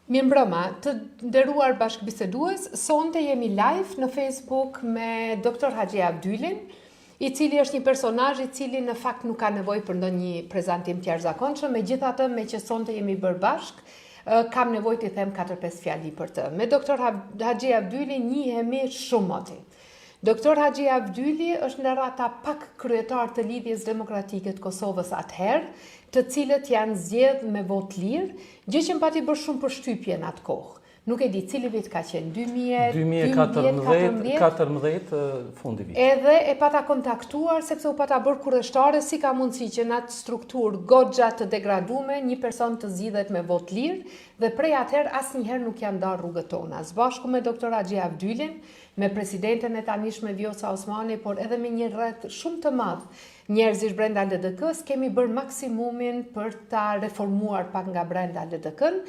Mirëmbrëma, të nderuar bashkëbisedues, sonte jemi live në Facebook me Dr. Haxhi Abdylin, i cili është një personazh i cili në fakt nuk ka nevojë për ndonjë prezantim të jashtëzakonshëm, megjithatë me që sonte jemi bërë bashk, kam nevojë të them 4-5 fjali për të. Me Dr. Haxhi Abdylin njihemi shumë moti. Dr. Haxhi Abdyli është ndër ata pak kryetar të Lidhjes Demokratike të Kosovës atëherë, të cilët janë zgjedhur me votë lirë, gjë që më pati bërë shumë përshtypje në atë kohë. Nuk e di cili vit ka qenë, 2014 fundi vit. Edhe e pata kontaktuar sepse u pata bërë kurreshtare si ka mundësi që në atë strukturë goxha të degradume një person të zgjidhet me votë lirë dhe prej atëherë asnjëherë nuk janë ndarë rrugët tona. Së bashku me Dr. Haxhi Abdylin, me presidenten e tanishme Vjosa Osmani, por edhe me një rreth shumë të madh njerëzish brenda LDK-s, kemi bërë maksimumin për ta reformuar pak nga brenda LDK-n.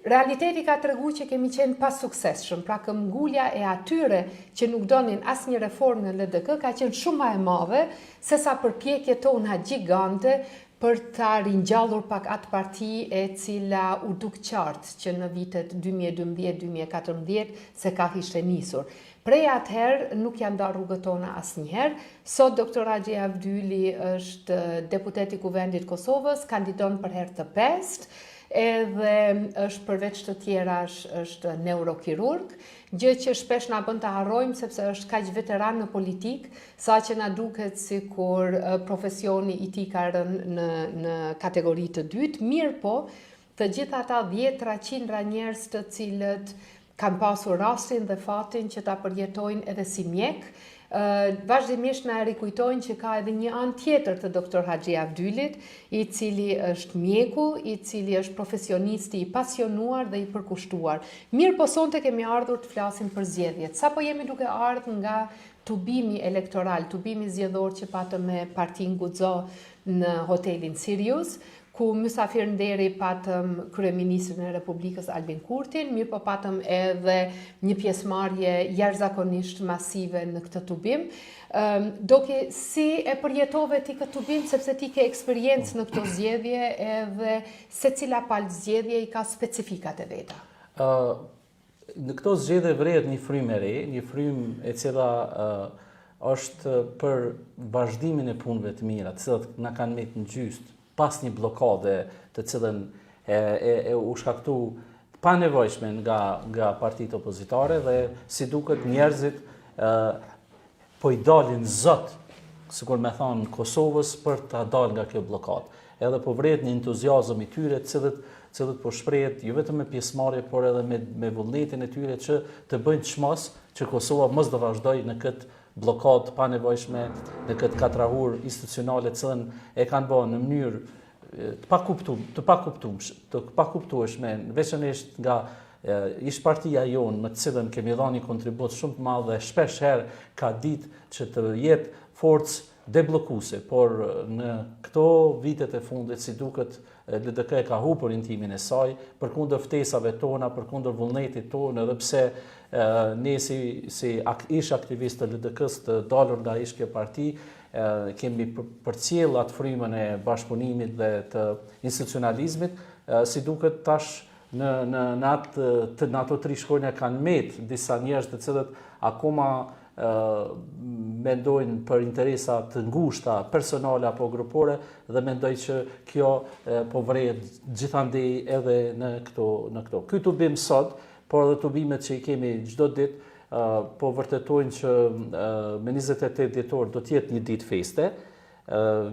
Realiteti ka treguar që kemi qenë pas suksesshëm, pra këmbgulja e atyre që nuk donin asnjë reformë në LDK ka qenë shumë më e madhe se sa përpjekjet tona gjigante për ta ringjallur pak atë parti e cila u duk qartë që në vitet 2012-2014 se ka ishte nisur. Prej atëherë nuk janë ndarë rrugët tona asnjëherë. Sot Dr. Haxhi Abdyli është deputet i Kuvendit Kosovës, kandidon për herë të 5, edhe është përveç të tjera është neurokirurg, gjë që shpesh na bën të harrojmë sepse është kaq veteran në politik, saqë na duket sikur profesioni i tij ka rënë në kategori të dytë, mirë po, të gjithë ata 10-100 njerëz të cilët kanë pasur rastin dhe fatin që ta përjetojnë edhe si mjek, vazhdimisht na rikujtojnë që ka edhe një anë tjetër të Dr. Haxhi Abdylit, i cili është mjeku, i cili është profesionisti i pasionuar dhe i përkushtuar. Mirë po sonte kemi ardhur të flasim për zgjedhjet. Sapo jemi duke ardhur nga tubimi elektoral, tubimi zgjedhor që patëm me Partin Guxo në hotelin Sirius, ku mysafirnderi patëm kryeministrin e Republikës Albin Kurtin, mirë po patëm edhe një pjesëmarrje jashtëzakonisht masive në këtë tubim. Doki, si e përjetove ti këtë tubim, sepse ti ke eksperiencë në këto zgjedhje edhe secila palë zgjedhje i ka specifikat e veta? Në këto zgjedhje vret një frymë e re, një frymë e cila është për vazhdimin e punëve të mira, të cilat na kanë mbet në gjysmë pas një blokade të cilën u shkaktu pa nevojshme nga partitë opozitare dhe si duket njerëzit po i dalin zot, sikur me thonë Kosovës, për ta dalë nga kjo blokadë. Edhe po vret një entuziazëm i tyre cilët po shprehet jo vetëm me pjesëmarrje, por edhe me vullnetin e tyre që të bëjnë çmos që Kosova mos do vazhdojë në këtë blokadë pa nevojshme, në këtë katrahur institucionale të cilën e kanë bërë në mënyrë të pakuptueshme, veçanërisht nga ish partia jonë në të cilën kemi dhënë një kontribut shumë të madh dhe shpesh herë ka ditë që të jetë forcë deblokuese, por në këto vitet e fundit si duket LDK ka humbur intimin e saj përkundër ftesave tona, përkundër vullnetit tonë, edhe pse ne si ish aktivistë të LDK-s të dalur nga ish kjo parti, kemi përcjell atë frymën e bashkëpunimit dhe të institucionalizmit, si duket tash në ato 3 shkronja kanë mbet disa njerëz të cilët akoma mendojnë për interesa të ngushta personale apo grupore dhe mendoj që kjo po vret gjithandej edhe në këto. Ky tubim sot, por edhe tubimet që i kemi çdo ditë po vërtetojnë që me 28 dhjetor do të jetë një ditë feste.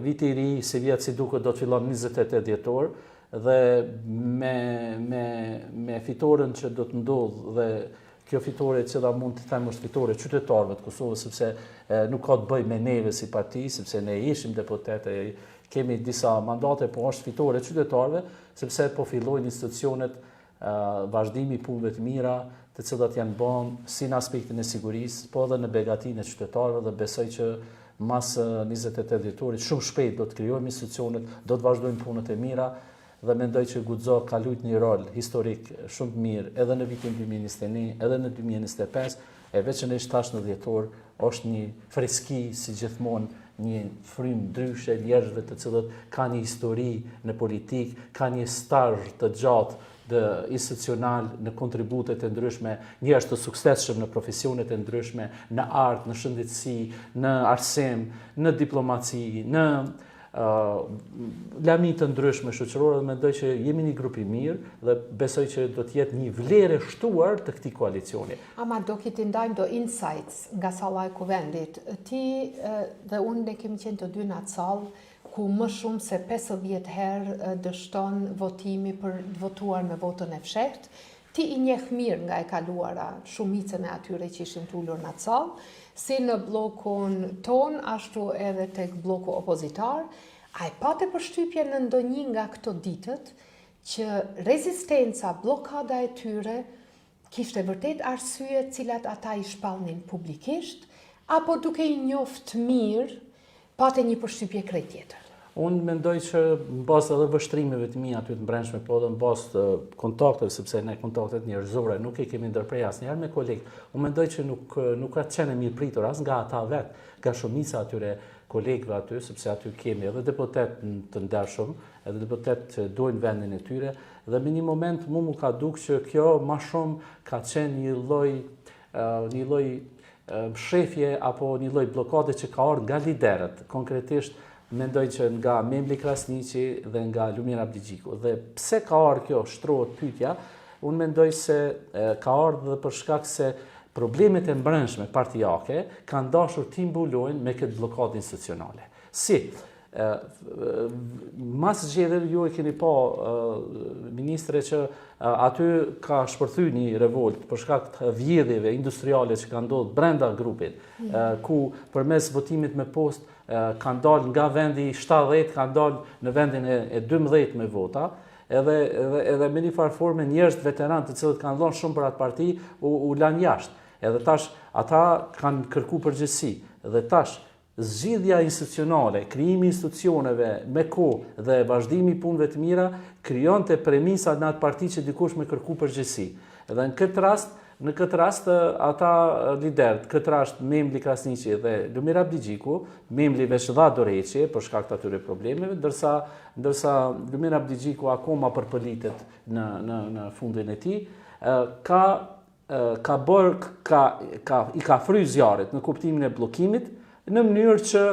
Viti i ri si vjet si duket do të fillon 28 dhjetor dhe me fitoren që do të ndodh dhe kjo fitore që da mund të them është fitore qytetarëve të Kosovës, sepse nuk ka të bëj me neve si parti, sepse ne ishim deputete, kemi disa mandate, po është fitore qytetarëve, sepse po fillojnë institucionet vazhdimi i punëve të mira, të cilat janë bën si në aspektin e sigurisë, po edhe në begatinë e qytetarëve dhe besoj që mas 28 dhjetorit shumë shpejt do të krijojmë institucionet, do të vazhdojmë punët e mira dhe mendoj që Guxo ka luajtur një rol historik shumë të mirë edhe në vitin 2021, edhe në 2025, e veçanërisht tash në dhjetor është një freski si gjithmonë, një frymë ndryshe njerëzve të cilët kanë një histori në politik, kanë një stazh të gjatë institucional në kontributet e ndryshme, njerëz të suksesshëm në profesionet e ndryshme, në art, në shëndetësi, në arsim, në diplomaci, në lami të ndryshme shoqërore, dhe mendoj që jemi një grup i mirë dhe besoj që do të jetë një vlerë e shtuar të këtij koalicioni. Ama do kiti ndajmë do insights nga salla e kuvendit. Ti dhe unë ne kemi qenë të dy në atë sallë ku më shumë se 50 herë dështon votimi për të votuar me votën e fshehtë. Ti i njeh mirë nga e kaluara shumicën e atyre që ishin tullur në atë sallë, si në blokun ton, ashtu edhe tek bloku opozitar. A e pate përshtypje në ndonjë nga këto ditët që rezistenca, blokada e tyre kishte vërtet arsye cilat ata i shpallnin publikisht, apo duke i njoft mirë, pate një përshtypje krejt tjetër? Unë mendoj që në bazë edhe vështrimeve të mia aty të brendshme, po edhe në bazë të kontakteve, sepse ne kontaktet njerëzore nuk i kemi ndërprej asnjëherë me kolegë. Unë mendoj që nuk ka qenë mirë pritur as nga ata vetë, nga shumica atyre kolegëve aty, sepse aty kemi edhe deputet të ndershëm, edhe deputet që duajnë vendin e tyre, dhe me një moment mu ka duk që kjo më shumë ka qenë një lloj shefje apo një lloj blokade që ka ardhur nga liderët, konkretisht mendoj që nga Memli Krasniqi dhe nga Lumira Abdigjiku. Dhe pse ka ardhur kjo, shtrohet pyetja, unë mendoj se ka ardhur për shkak se problemet e brendshme partijake kanë dashur t'i mbulojnë me këtë blokadë institucionale. Si? Mas zgjedhjeve ju e keni pa ministre që aty ka shpërthy një revolt për shkak të vjedhjeve industriale që kanë ndodhur brenda grupit, ku përmes votimit me postë kanë dalë nga vendi 70, kanë dalë në vendin e 12 me vota, edhe me një farë forme njerëz veteranë të cilët kanë dhënë shumë për atë parti u lanë jashtë. Edhe tash ata kanë kërku përgjegjësi. Dhe tash zgjidhja institucionale, krijimi i institucioneve me kohë dhe vazhdimi i punëve të mira krijonte premisat në atë parti që dikush me kërku përgjegjësi. Edhe në këtë rast ata liderët, këtë rast Memli Krasniqi dhe Lumira Abdigjiku, Memli veç dha dorëheqje për shkak të atyre problemeve, ndërsa Lumira Abdigjiku akoma përpolitet në fundin e tij, i ka fry zjarrit në kuptimin e bllokimit, në mënyrë që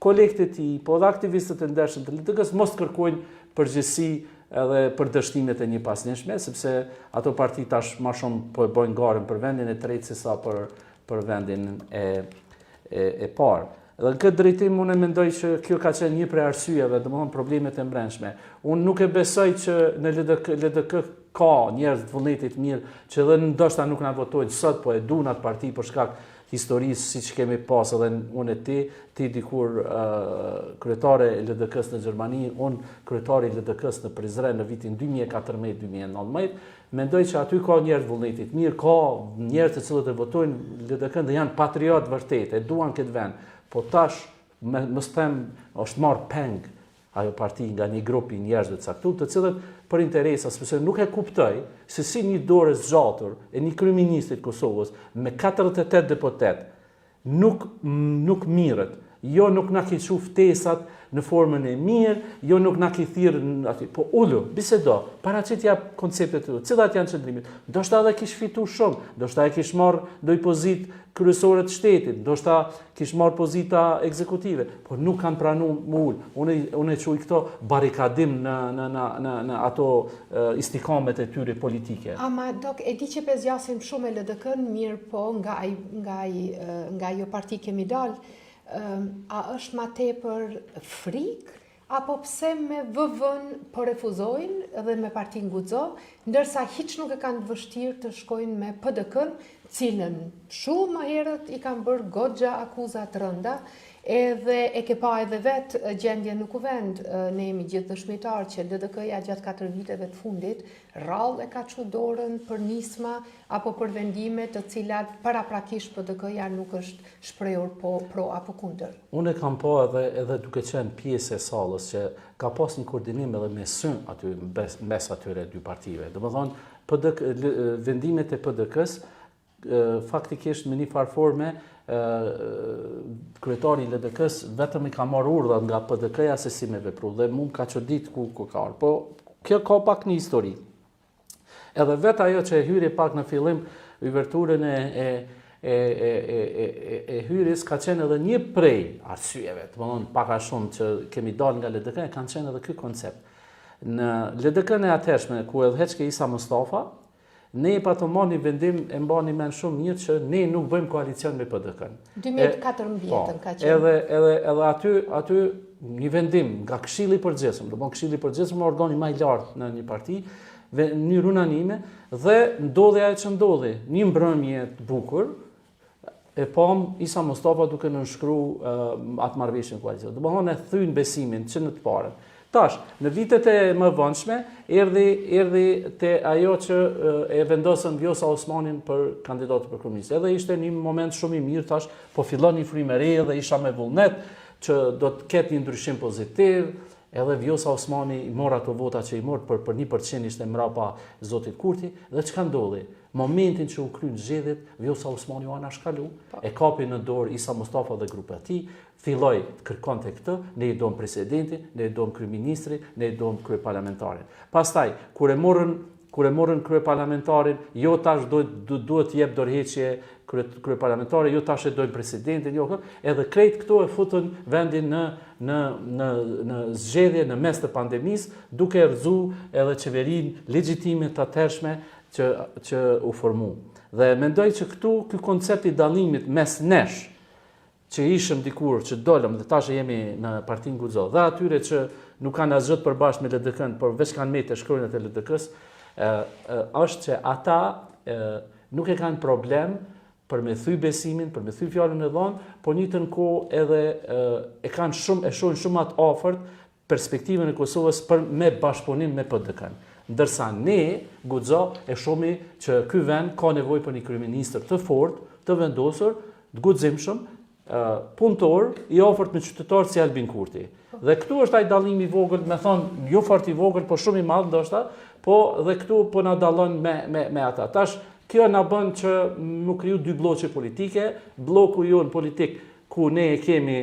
kolegët e tij, po dhe aktivistët e ndershëm të LDK-s mos kërkojnë përgjegjësi edhe për dështimet e një pasnjëshme, sepse ato parti tash më shumë po e bojnë garën për vendin e tretë sesa për vendin e parë. Dhe në këtë drejtim unë mendoj që kjo ka qenë një prej arsyeve, domethënë problemet e brendshme. Unë nuk e besoj që në LDK ka njerëz të vullnetit mirë që edhe ndoshta nuk na votojnë sot, po e duan atë parti për shkak historisë siç kemi pas edhe unë e ti dikur kryetare e LDK-s në Gjermani, unë kryetari i LDK-s në Prizren në vitin 2014-2019, mendoj që aty ka njerëz vullnetit mirë, ka njerëz të cilët e votojnë LDK-n dhe janë patriotë vërtet, e duan këtë vend. Po tash, mos them, është marrë peng ajo parti nga një grup i njerëzve të caktuar, të cilët për interesa, sepse nuk e kuptoj se si një dorë zgjatur e një kryeministit të Kosovës me 48 deputet nuk mirët, jo nuk na ke çu ftesat në formën e mirë, jo nuk na ke thirrë aty, po ulu, bisedo, paraqitja konceptet e cilat janë qëndrimit. Ndoshta edhe kish fitu shumë, ndoshta e kish marrë ndonjë pozitë kryesore të shtetit, ndoshta kish marrë pozita ekzekutive, por nuk kanë pranuar më ul. Unë e quaj këto barikadim në ato istikamet e tyre politike. Ama dok, e di që zgjasim shumë LDK-n, mirë po nga ajo parti kemi dalë, a është ma tepër frikë, apo pse me VV-n po refuzojnë dhe me partin guxo, ndërsa hiç nuk e kanë vështirë të shkojnë me PDK-n, cilën shumë më herët i kanë bërë goxha akuza të rënda, edhe e ke pa edhe vetë gjendje në kuvend, ne jemi gjithë dëshmitar që LDK-ja gjatë 4 viteve të fundit rrallë e ka çu dorën për nisma apo për vendime të cilat paraprakisht PDK-ja nuk është shprehur po pro apo kundër. Unë e kam pa edhe duke qenë pjesë e sallës që ka pas një koordinim edhe me syn aty mes atyre dy partive. Domethënë vendimet e PDK-s faktikisht me një farë forme kryetari i LDK-s vetëm i ka marrë urdhra nga PDK-ja se si me vepru dhe mund ka çudit ku ka ardhur. Po kjo ka pak një histori. Edhe vetë ajo që e hyri pak në fillim, uverturën e hyrjes ka qenë edhe një prej arsyeve, të mëllon paka shumë që kemi dalë nga LDK, kanë qenë edhe ky koncept. Në LDK-n e athershme, ku edhe heqke Isa Mustafa, ne pa të marrë një vendim e mbani men shumë mirë që ne nuk bëjmë koalicion me PDK-n. 2014 ka qenë. Edhe aty një vendim nga Këshilli i Përgjithshëm, do të thonë Këshilli i Përgjithshëm organi më i lartë në një parti, në mënyrë unanime, dhe ndodhi ajo që ndodhi, një mbrëmje të bukur, e pam Isa Mustafa duke nënshkruar atë marrëveshjen koalicion. Do të thonë e thyn besimin që në të parën. Tash, në vitet e më vonshme, erdhi te ajo që e vendosën Vjosa Osmanin për kandidatë për kryeminist. Edhe ishte një moment shumë i mirë, tash po fillon një frymë e re dhe isha me vullnet që do të ketë një ndryshim pozitiv. Edhe Vjosa Osmani i mor ato vota që i mor për 1% ishte mrapa zotit Kurti, dhe çka ndodhi? Momentin që u kryen zgjedhjet, Vjosa Osmani u anashkalu, e kapi në dorë Isa Mustafa dhe grupi i tij, filloi të kërkonte këtë, ne i dom presidentin, ne i dom kryeministrin, ne i dom kryeparlamentarin. Pastaj, kur e morën kryeparlamentarin, jo tash duhet jep dorëheqje kryeparlamentare, jo tash e dojnë presidentin, jo, edhe krejt këto e futën vendin në zgjedhje në mes të pandemisë, duke rrëzu edhe qeverinë legjitime të athershme që u formu. Dhe mendoj që ky koncept i dallimit mes nesh, që ishëm dikur, që dolëm dhe tash jemi në Partinë Guxo, dhe atyre që nuk kanë asgjë të përbashkët me LDK-n, por veç kanë me të shkronjat e LDK-s, është që ata nuk e kanë problem për me thy besimin, për me thy fjalën e dhënë, por njëjtën kohë edhe e shohin shumë atë afërt perspektivën e Kosovës për me bashkëpunim me PDK-n. Ndërsa ne, Guxo, e shohim që ky vend ka nevojë për një kryeministër të fortë, të vendosur, të guximshëm, punëtor, i afërt me qytetarë si Albin Kurti. Dhe këtu është ai dallimi i vogël, me thonë, jo fort i vogël, por shumë i madh ndoshta, po dhe këtu po na dallon me ata. Tash kjo na bën që mu kriju dy bloqe politike, bloku jon politik ku ne e kemi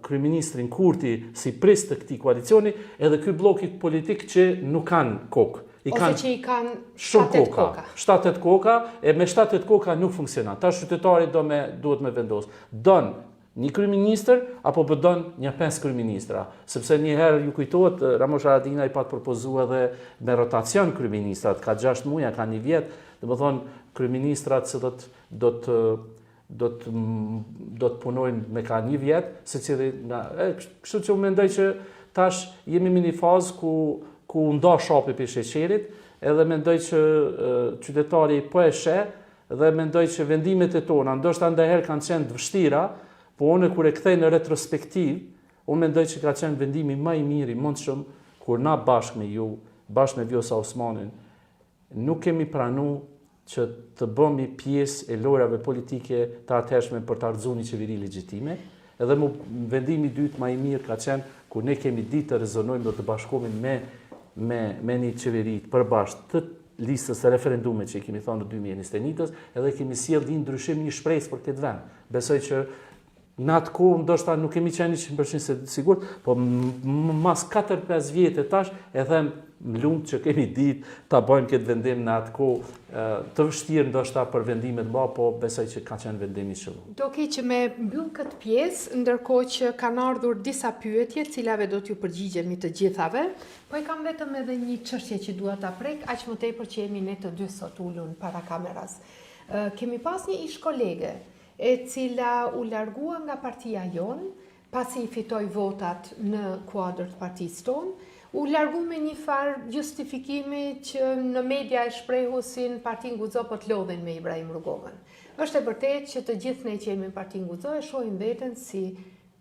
kryeministrin Kurti si pris të këtij koalicioni, edhe ky blok politik që nuk kanë kokë. Ose që i kanë shumë koka. 7-8 koka, e me 7-8 koka nuk funksionon. Ta qytetari duhet me vendos. Don një kryeministër apo don një 5 kryeministra, sepse një herë ju kujtohet Ramosh Haradinaj i pat propozuar edhe me rotacion kryeministrat, ka 6 muaj, ka 1 vjet, domethënë kryeministrat që do të punojnë me ka 1 vjet, secili kështu që unë mendoj që tash jemi në një fazë ku nda shapi për sheqerit, edhe mendoj që qytetari po e sheh, dhe mendoj që vendimet e tona, ndoshta ndonjëherë kanë qenë të vështira, po unë kur e kthej në retrospektiv, unë mendoj që ka qenë vendimi më i mirë i mundshëm kur na bashkë me ju, bashkë me Vjosa Osmanin, nuk kemi pranuar që të bëmi pjesë e lojrave politike të athershme për të ardhëzuar një qeveri legjitime, edhe vendimi i dytë më i mirë ka qenë kur ne kemi ditë të rezonojmë dhe të bashkohemi me një qeveri të përbashkët të listës e referendume që i kemi thonë në 2021, edhe kemi sjellë një ndryshim, një shpresë për këtë vend. Besoj që në atë kohë ndoshta nuk kemi qenë 100% sigurt, po mas 4-5 vjetë tash e them lumt që kemi ditë ta bëjmë këtë vendim në atë kohë të vështirë ndoshta për vendimet më, po besoj që ka qenë vendimi i qëlluar. Do që me mbyll këtë pjesë, ndërkohë që kanë ardhur disa pyetje, cilave do t'ju përgjigjemi të gjithave, po e kam vetëm edhe një çështje që dua ta prek, aq më tepër që jemi ne të dy sot ulur para kameras. Kemi pas një ish kolege e cila u largua nga partia jon, pasi i fitoi votat në kuadër të partisë tonë, u largu me një farë justifikimi që në media e shprehusin Partinë Guxo po të lodhin me Ibrahim Rrugovën. Është e vërtetë që të gjithë ne që jemi në Partinë Guxo e shohim veten si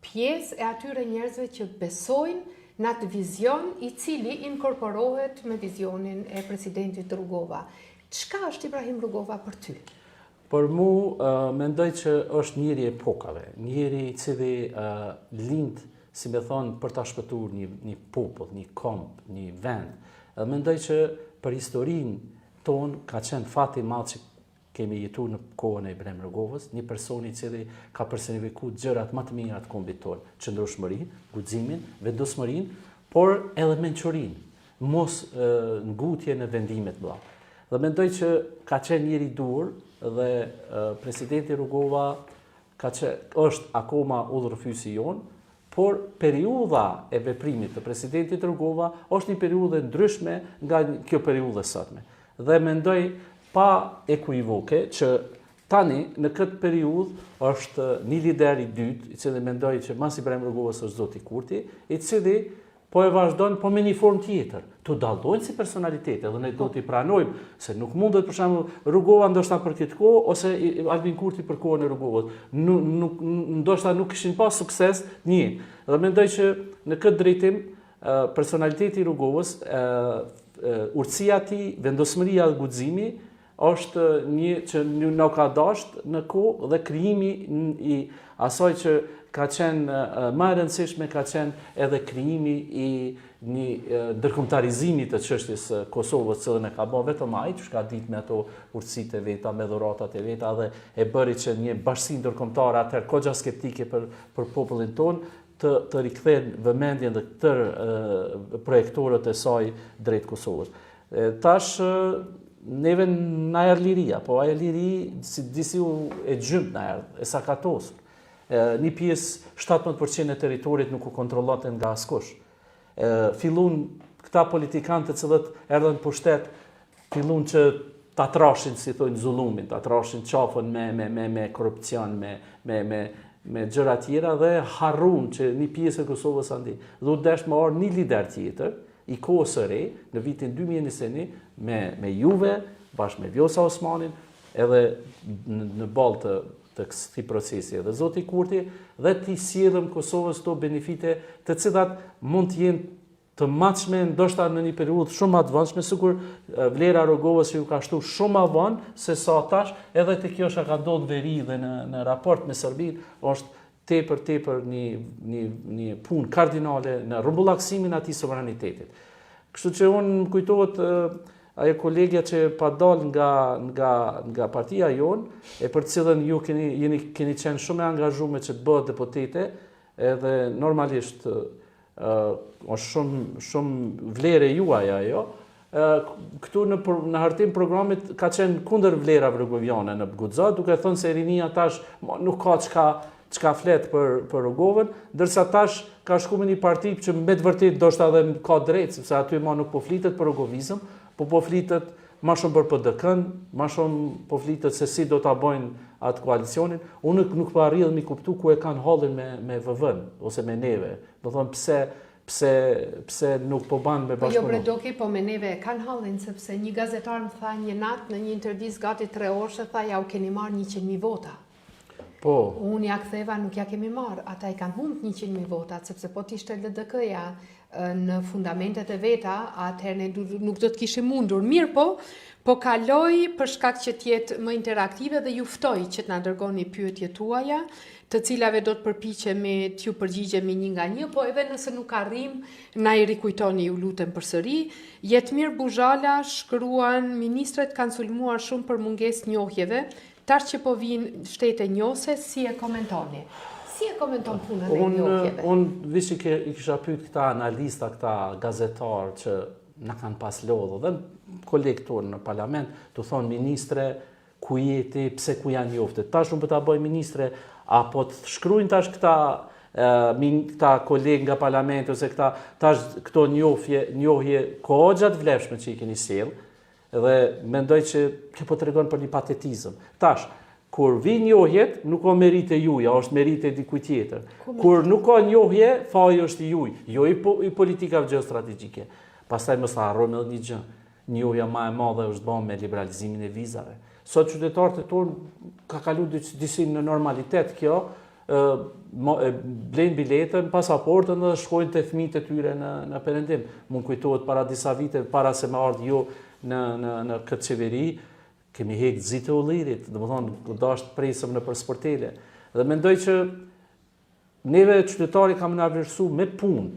pjesë e atyre njerëzve që besojnë në atë vizion i cili inkorporohet me vizionin e presidentit Rrugova. Çka është Ibrahim Rrugova për ty? Për mu, mendoj që është njëri epokave, njëri i cili lind, si me thonë, për ta shpëtuar një popull, një komp, një vend. Edhe mendoj që për historinë tonë ka qenë fati i madh që kemi jetuar në kohën e Ibrahim Rrugovës, një person i cili ka personifikuar gjërat më të mira të kombit tonë, qëndrueshmërinë, guximin, vendosmërinë, por edhe mençurinë, mos ngutje në vendimet mëdha. Dhe mendoj që ka qenë njëri dur dhe presidenti Rugova është akoma udhërfysi jonë, por periudha e veprimit të presidentit Rugova është një periudhë ndryshme nga kjo periudhë sotme. Dhe mendoj pa ekuivoke që tani në këtë periudhë është një lider i dytë, i cili mendoj që mas Ibrahim Rugovës është zoti Kurti, i cili po e vazhdon po me një formë tjetër. Tu dallojnë si personalitete dhe ne do t'i pranojmë se nuk mundet për shembull Rugova ndoshta për këtë kohë ose Albin Kurti për kohën e Rugovës. Ndoshta nuk kishin pas sukses një. Dhe mendoj që në këtë drejtim personaliteti i Rugovës, urtësia e tij, vendosmëria dhe guximi është një që na ka dashur në kohë dhe krijimi i asaj që ka qenë më e rëndësishme, ka qenë edhe krijimi i një ndërkombëtarizimi të çështjes Kosovës, cilën e ka bërë vetëm ai, që ka ditë me ato urtësitë e veta, me dhuratat e veta dhe e bëri që një bashkësi ndërkombëtare atëherë goxha skeptike për popullin tonë të rikthehen vëmendjen dhe tërë projektorët e saj drejt Kosovës. Tash neve na erdh liria, po ajo liri si disi e gjymt na erdh, e sakatosur. Një pjesë 17% e territorit nuk u kontrollonte nga askush. Fillun këta politikanë të cilët erdhën pushtet, fillun që ta trashin, si thonë zullumin, ta trashin qafën me korrupsion, me gjëra tjera dhe harrun që një pjesë e Kosovës andi. Dhe u desh më orë një lider tjetër, i kohës së re, në vitin 2021, me Juve, bashkë me Vjosa Osmanin, edhe në balë të këtij procesi dhe zoti Kurti, dhe t'i sjellëm Kosovës to benefite të cilat mund të jenë të matshme ndoshta në një periudhë shumë më të vonshme, sikur vlera Rugovës që ju ka shtu shumë më vonë se sa tash, edhe te kjo ka ndodhur veri dhe në raport me Serbinë, është tepër një punë kardinale në rrumbullaksimin e atij sovranitetit. Kështu që unë më kujtohet ajo kolegja që pa dal nga partia jonë, e për cilën ju keni qenë shumë e angazhuar që të bëhet deputete, edhe normalisht është shumë vlerë juaj ajo. Këtu në hartim programit ka qenë kundër vlerave rugoviane në Guxha, duke thënë se rinia tash nuk ka çka flet për Rugovën, ndërsa tash ka shku me një parti që me të vërtet ndoshta edhe ka drejt, sepse aty nuk po flitet për rugovizëm, po flitet ma shumë për PDK-n, ma shumë po flitet se si do ta bëjnë atë koalicionin. Unë nuk po arrij mi kuptu ku e kanë hallin me VV-n ose me neve. Do thonë pse nuk po ban me bashkëpunim. Jo Bredoki, po me neve e kanë hallin sepse një gazetar më tha një natë në një intervistë gati 3 orë, tha ja u keni marrë 100.000 vota. Po. Unë ja ktheva, nuk ja kemi marrë, ata i kanë humbur 100.000 vota, sepse po t'ishte LDK-ja në fundamentet e veta, atëherë nuk do të kishim mundur. Mirë po kaloj për shkak që t'jetë më interaktive dhe ju ftoj që t'na dërgoni pyetjet tuaja, të cilave do të përpiqemi t'ju përgjigjemi një nga një, po edhe nëse nuk arrim, na i rikujtoni ju lutem përsëri. Jetmir Buzhala shkruan, ministret kanë sulmuar shumë për mungesë njohjeve, tash që po vinë shtete njohëse, si e komentoni? Si e komenton punën e njohjeve? Unë vish i kisha pyet këta analista, këta gazetarë që na kanë pas lodhur dhe kolegë tonë në parlament, të thonë ministre, ku jeti, pse ku janë njofte. Tash unë po ta bëj ministre, apo të shkruajnë tash këta kolegë nga parlamenti ose këto njohje kohëgjat vlefshme që i keni sjell, dhe mendoj që kjo po tregon për një patetizëm. Tash, kur vi njohjet, nuk ka merite juja, është merite dikujt tjetër. Kur nuk ka njohje, faji është i juj, jo i politikave geostrategjike. Pastaj mos harrojmë edhe një gjë. Njohja më e madhe është bën me liberalizimin e vizave. Sot qytetarët e tonë ka kalu disi në normalitet kjo, blejnë biletën, pasaportën dhe shkojnë të fëmijët e tyre në perëndim. Mund kujtohet para disa vite, para se më ardhi jo në këtë qeveri, kemi hekë zitë e ullirit, dhe më thonë, dashtë presëm në për sportele. Dhe mendoj që neve qytetari kam në vlerësu me punë,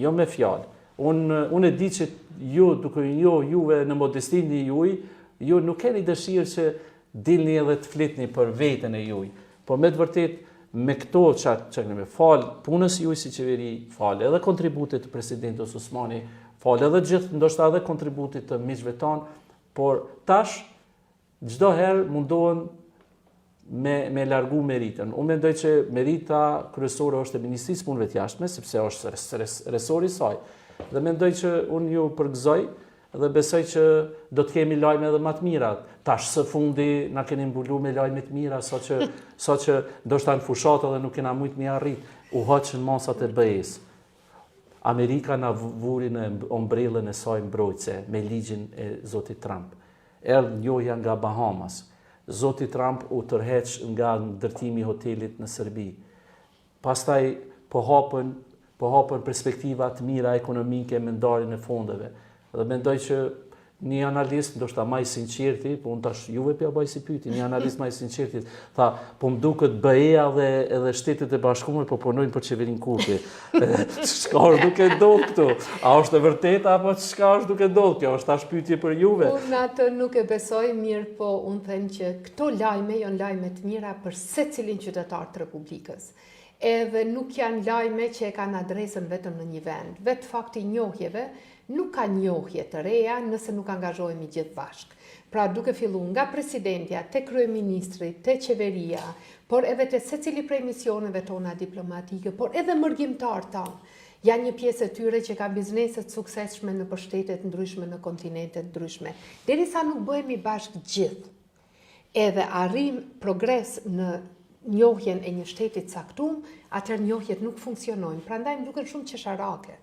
jo me fjalë. Unë e di që ju, duke juve në modestin e juj, ju nuk keni dëshirë që dilni edhe të flitni për veten e juj. Po me të vërtet, me këto që kemi falë punës juj si qeveri, falë edhe kontributit të presidentit Osmani, falë edhe gjithë, ndoshta edhe kontributit të miqve tanë, Por tash, çdo herë mundohen me largu meritën. Unë mendoj që merita kryesore është e Ministrisë Punëve të Jashtme, sepse është resori i saj. Dhe mendoj që unë ju përgëzoj dhe besoj që do të kemi lajme edhe më të mira. Tash së fundi na keni mbuluar me lajme të mira, sa që ndoshta në fushatë edhe nuk kena mujt mi arrit. U hoqën masat e BE-s. Amerika na vuri në ombrellën e saj mbrojtëse me ligjin e zotit Trump. Erdhë njohja nga Bahamas. Zoti Trump u tërheq nga ndërtimi i hotelit në Serbi. Pastaj po hapën perspektiva të mira ekonomike me ndarjen e fondeve. Dhe mendoj që një analist, ndoshta më i sinqerti, po unë tash juve pja bëj si pyetje, një analist më i sinqerti, tha, po më duket BE-ja dhe edhe Shtetet e Bashkuara po punojnë për qeverinë Kurti. Çka është duke ndodhur këtu? A është e vërtetë apo çka është duke ndodhur? Kjo është tash pyetje për juve. Unë atë nuk e besoj mirë, po unë them që këto lajme janë lajme të mira për secilin qytetar të Republikës. Edhe nuk janë lajme që e kanë adresën vetëm në një vend. Vetë fakti i njohjeve nuk ka njohje të reja nëse nuk angazhohemi gjithë bashkë. Pra duke filluar nga presidentja, te kryeministri, te qeveria, por edhe te secili prej misioneve tona diplomatike, por edhe mërgjimtar tanë, janë një pjesë e tyre që ka bizneset suksesshme në shtetet ndryshme, në kontinentet ndryshme. Derisa nuk bëhemi bashkë gjithë, edhe arrim progres në njohjen e një shteti të caktuar, atëherë njohjet nuk funksionojnë. Prandaj më duken shumë qesharake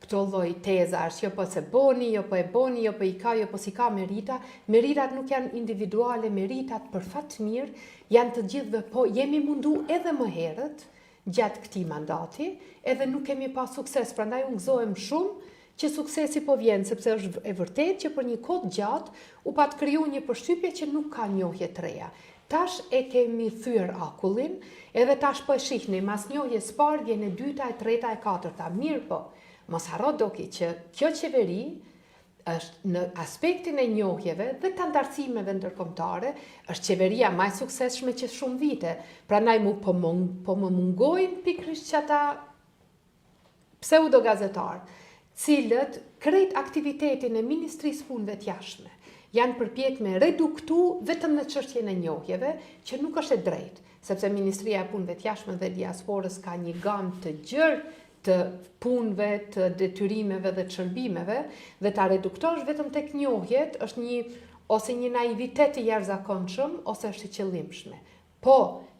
këto lloj tezash, jo po se boni, jo po e boni, jo po i ka, jo po si ka merita. Meritat nuk janë individuale, meritat për fat të mirë janë të gjithëve, po jemi mundu edhe më herët gjatë këtij mandati, edhe nuk kemi pas sukses. Prandaj unë gëzohem shumë që suksesi po vjen, sepse është e vërtetë që për një kohë gjatë u pat kriju një përshtypje që nuk ka njohje të reja. Tash e kemi thyer akullin, edhe tash po e shihni, mas njohjes parë vjen e dyta, e treta, e katërta. Mirë po, mos harro doki që kjo qeveri është në aspektin e njohjeve dhe të ndarësimeve ndërkombëtare, është qeveria më e suksesshme që shumë vite. Prandaj po më mungojnë pikërisht që ata pseudo gazetarë, cilët krejt aktivitetin e Ministrisë Punëve të Jashtme janë përpjek me reduktu vetëm në çështjen e njohjeve, që nuk është e drejtë, sepse Ministria e Punëve të Jashtme dhe Diasporës ka një gamë të gjerë të punëve, të detyrimeve dhe të shërbimeve, dhe ta reduktosh vetëm tek njohjet është një naivitet i jashtëzakonshëm ose është i qëllimshme. Po,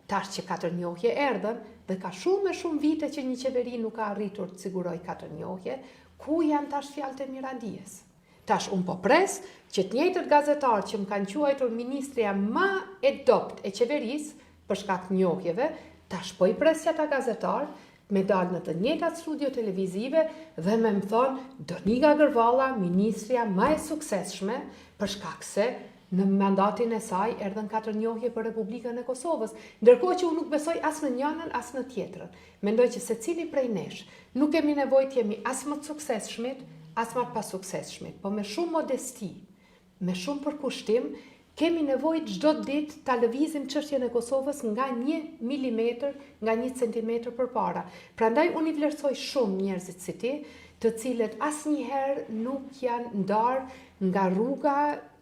tash që 4 njohje erdhën dhe ka shumë vite që një qeveri nuk ka arritur të sigurojë 4 njohje, ku janë tash fjalët e Miradijes? Tash unë po pres që të njëjtët gazetarë që më kanë quajtur ministria më e dopt e qeverisë për shkak të njohjeve, tash po i pres që ata gazetarë me dalë në të njëjtat studio televizive dhe me më thonë Donika Gërvalla, ministria më e suksesshme për shkak se në mandatin e saj erdhën 4 njohje për Republikën e Kosovës, ndërkohë që unë nuk besoj as në njënën as në tjetrën. Mendoj që secili prej nesh nuk kemi nevojë të jemi as më të suksesshmit, as më të pasuksesshmit, po me shumë modesti, me shumë përkushtim, kemi nevojë çdo ditë ta lëvizim çështjen e Kosovës nga 1 milimetër, nga 1 centimetër përpara. Prandaj unë i vlerësoj shumë njerëzit si ti, të cilët asnjëherë nuk janë ndarë nga rruga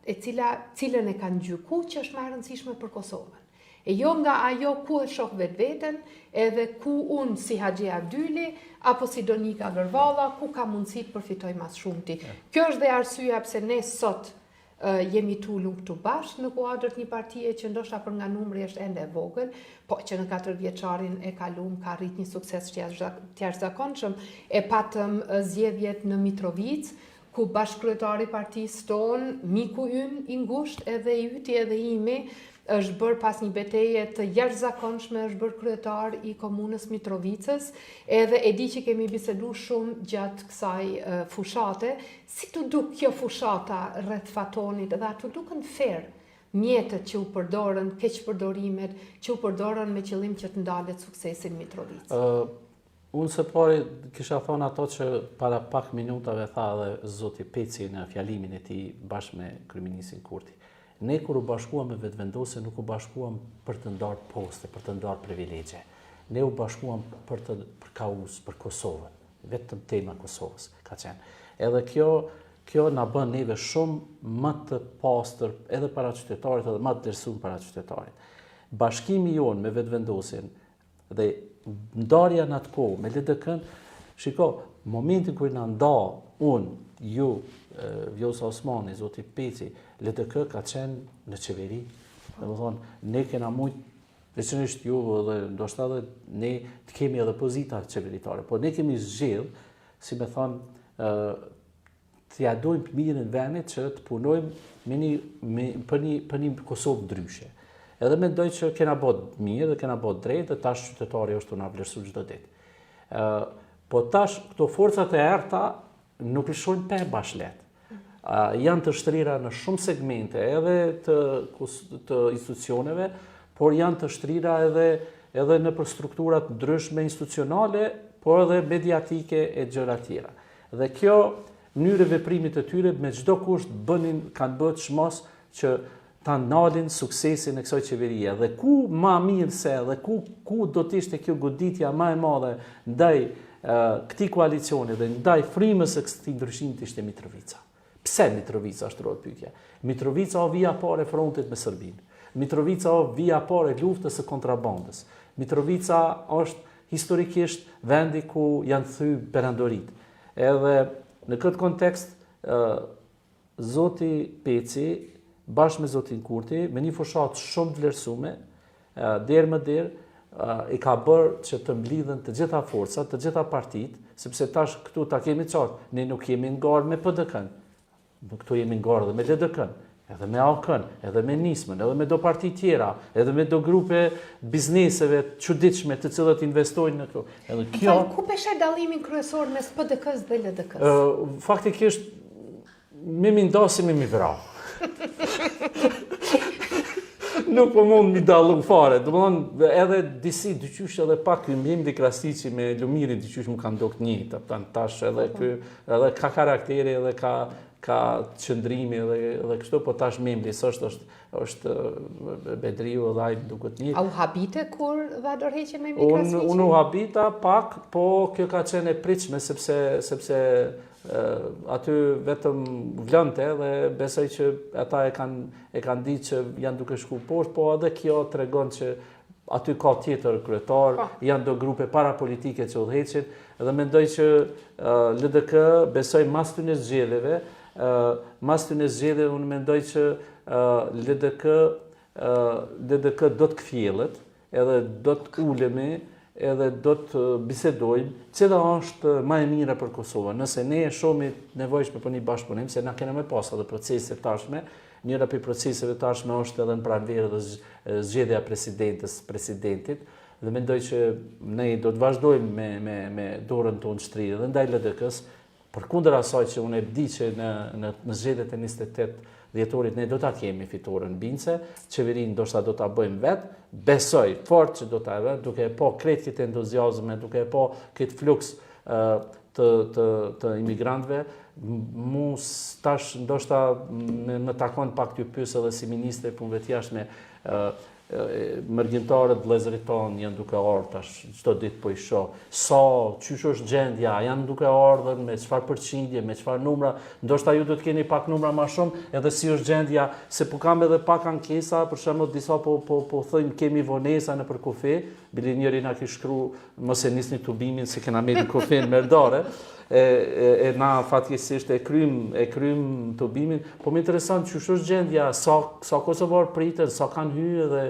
e cilën e kanë gjykuar që është më e rëndësishme për Kosovën. E jo nga ajo ku e shoh vetveten, edhe ku unë si Haxhi Abdyli apo si Donika Gërvalla, ku ka mundësi të përfitoj mas shumti. Kjo është dhe arsyeja pse ne sot jemi tulur këtu bashkë në kuadër të një partie që ndoshta për nga numri është ende e vogël, po që në 4 vjeçarin e kaluar ka arrit një sukses të jashtëzakonshëm. E patëm zgjedhjet në Mitrovic, ku bashkëkryetari i partisë tonë, miku ynë i ngushtë, edhe i yti edhe imi, është bërë pas një betejë të jashtëzakonshme, është bërë kryetar i komunës Mitrovicës, edhe e di që kemi biseduar shumë gjatë kësaj fushate. Si të duk kjo fushata rreth Fatonit, dhe a të dukën fair mjetët që u përdorën, keqpërdorimet që u përdorën me qëllim që të ndalet suksesin Mitrovicë? Unë së pari kisha thonë ato që para pak minutave tha dhe zoti Peci në fjalimin e tij bashkë me kryeministin Kurti. Ne kur u bashkuam me vetëvendosje nuk u bashkuam për të ndarë poste, për të ndarë privilegje. Ne u bashkuam për KAUS, për Kosovën, vetëm tema Kosovës ka qenë. Edhe kjo na bën neve shumë më të pastër edhe para qytetarit edhe më të vlerësuar para qytetarit. Bashkimi jonë me vetëvendosjen dhe ndarja në atë kohë me LDK-n, shiko, momentin kur na nda unë, ju, Vjosa Osmani, zoti Peci, LDK ka qenë në qeveri. Domethënë, ne kena mujt, veçanërisht ju dhe ndoshta edhe ne të kemi edhe pozita qeveritare, por ne kemi zgjedh, si me thonë, të ja dojmë mirën vendit që të punojmë për një Kosovë ndryshe. Edhe mendoj që kena bërë mirë dhe kena bërë drejt dhe tash qytetari është të na vlerësu çdo ditë. Po tash këto forcat e errta nuk lëshojnë pe bashlet. Janë të shtrira në shumë segmente edhe të institucioneve, por janë të shtrira edhe në për strukturat ndryshme institucionale, por edhe mediatike e gjëra tjera. Dhe kjo mënyrë e veprimit të tyre me çdo kusht kanë bërë çmos që ta ndalin suksesin e kësaj qeverie. Dhe ku ma mirë se dhe ku do të ishte kjo goditja më e madhe ndaj këtij koalicioni dhe ndaj frymës së këtij ndryshimi ishte Mitrovica. Pse Mitrovica është rrot pyetja? Mitrovica o vija parë e frontit me Serbinë. Mitrovica o vija parë e luftës së kontrabandës. Mitrovica është historikisht vendi ku janë thyer perandorit. Edhe në këtë kontekst zoti Peci bashkë me zotin Kurti, me një fushat shumë të vlerësume, derë më derë, i ka bërë që të mblidhen të gjitha forcat, të gjitha partit, sepse tash këtu ta kemi qartë, ne nuk jemi ngarë me PDK-n, këtu jemi ngarë dhe me LDK-n, edhe me AK-n, edhe me Nismën, edhe me do parti tjera, edhe me do grupe bizneseve të çuditshme të cilët investojnë në këtu. Edhe kjo... Ku peshe dallimin kryesor mes PDK-s dhe LDK-s? Faktikisht, me mi ndasim e mi vrau. Nuk po mund mi dallu fare. Domethënë edhe disi dyqysh edhe pak hymbim di Krasiçi me Lumirin dyqysh më kanë dokt njëjtë, tash edhe ky edhe ka karakteri edhe ka qëndrimi edhe kështu, po tash Memli është Bedriu dhe ai duket njëjtë. A u habite kur dha dorëheqjen me Memli Krasiçi? Unë u habita pak, po kjo ka qenë e pritshme sepse aty vetëm vlonte dhe besoj që ata e kanë ditë që janë duke shku poshtë, po edhe kjo tregon që aty ka tjetër kryetar, janë do grupe parapolitike që udhëheqin dhe mendoj që LDK besoj mas këtyre zgjedhjeve, unë mendoj që LDK do të kthjellet, edhe do të ulemi edhe do të bisedojmë cila është më e mira për Kosovën. Nëse ne e shohim nevojshme për një bashkëpunim, se na kena me pas edhe procese tashme, njëra prej proceseve tashme është edhe në pranverë dhe zgjedhja presidentit, dhe mendoj që ne do të vazhdojmë me dorën tonë shtrirë dhe ndaj LDK-s, përkundër asaj që unë e di që në zgjedhjet e 28 dhjetorit ne do ta kemi fitoren bince, qeverinë ndoshta do ta bëjmë vetë, besoj fort që do ta vetë, duke e pa krejt këtë entuziazme, duke e pa këtë fluks të imigrantëve, mu tash ndoshta më takon pak t'ju pyes edhe si ministre punëve të jashtme, mërgjimtarët vëllezërit tonë janë duke ardhur tash çdo ditë po i shoh. Qysh është gjendja, janë duke ardhur me çfarë përqindje, me çfarë numra, ndoshta ju do të keni pak numra më shumë, edhe si është gjendja, se po kam edhe pak ankesa, për shembull disa po thojnë kemi vonesa në për kufe, bili njëri na ki shkruar mos e nisni tubimin se kena marrë kufe në Merdare. Na fatkeqësisht e krym tubimin, po më intereson çu është gjendja, sa kosovar pritën, sa kanë hyrë dhe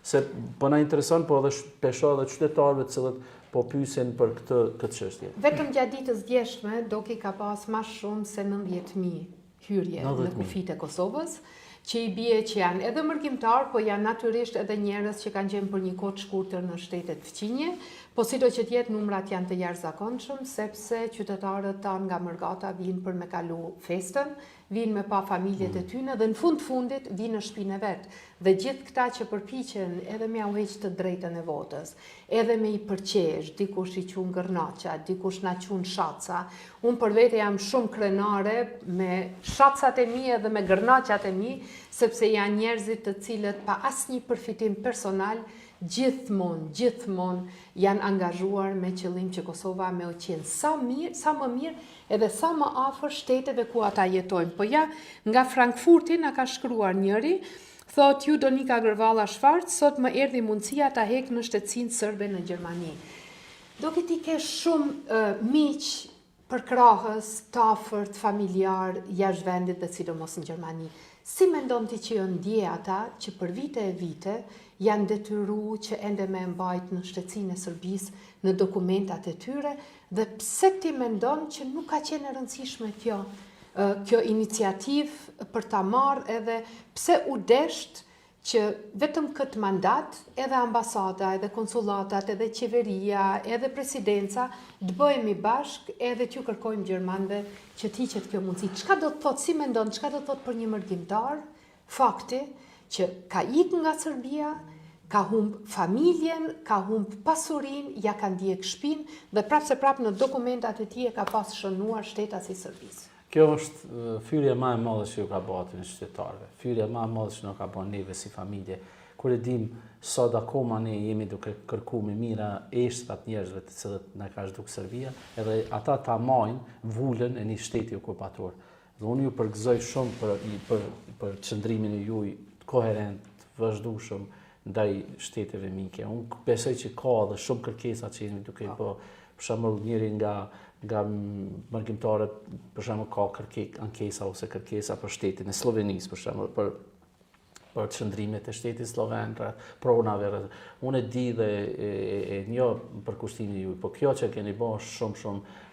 se po na intereson po edhe pesho edhe qytetarëve të cilët po pyesin për këtë çështje. Vetëm gjatë ditës djeshme Doki ka pas më shumë se 90.000 hyrje në kufit e Kosovës, që i bie që janë edhe mërgjimtar, po janë natyrisht edhe njerëz që kanë qenë për një kohë të shkurtër në shtetet fqinje, po sido që tjetë numrat janë të jashtëzakonshëm, sepse qytetarët tanë nga Mërgata vinë për me kalu festën, vinë me pa familjet e tyne dhe në fundit vinë në shtëpinë e vetë. Dhe gjithë këta që përpiqen edhe me auheq të drejtën e votës, edhe me i përqesh, dikush i qunë gërnaqa, dikush na qunë shaca. Unë për vete jam shumë krenare me shacat e mi edhe me gërnaqat e mi, sepse janë njerëzit të cilët pa asnjë përfitim personal gjithmonë janë angazhuar me qëllim që Kosova me u qenë sa më mirë edhe sa më afër shteteve ku ata jetojnë. Po ja, nga Frankfurti na ka shkruar njëri, thot ju Donika Gërvalla Shvarc, sot më erdhi mundësia ta hek në shtetësinë serbe në Gjermani. Do që ti ke shumë miq për krahës, të afërt, familjar, jashtë vendit dhe sidomos në Gjermani. Si mendon ti që janë ndje ata që për vite e vite janë detyru që ende me mbajt në shtetësinë e Serbisë në dokumentat e tyre dhe pse ti mendon që nuk ka qenë e rëndësishme kjo iniciativë për ta marrë edhe pse u desht që vetëm këtë mandat edhe ambasada, edhe konsulatat, edhe qeveria, edhe presidenca të bëhemi bashk edhe t'ju kërkojmë Gjermanëve që t'iqet kjo mundësi. Çka do të thotë, si mendon, çka do të thotë për një mërgjimtar fakti që ka ikë nga Serbia, ka humb familjen, ka humb pasurin, ja ka ndjek shtëpinë dhe prapë në dokumentat e tij e ka pas shënuar shtetas i Serbisë. Kjo është fyrja më e madhe që ju ka bërë aty në qytetarëve. Fyrja më e madhe që na ka bërë neve si familje. Kur e dim sot akoma ne jemi duke kërkuar me mira eshtrat njerëzve të cilët na ka zhduk Serbia, edhe ata ta majnë vulën e një shteti okupator. Dhe unë ju përgëzoj shumë për qëndrimin e juaj koherent, të vazhdueshëm ndaj shteteve mike. Unë besoj që ka edhe shumë kërkesa që jemi duke i bërë. Për shembull, njëri nga mërgjimtarët, për shembull, ka ankesa ose kërkesa për shtetin e Slovenisë, për shembull, për qëndrimet e shtetit sloven, pronave. Unë e di dhe e njoh përkushtimin juaj, po kjo që keni bërë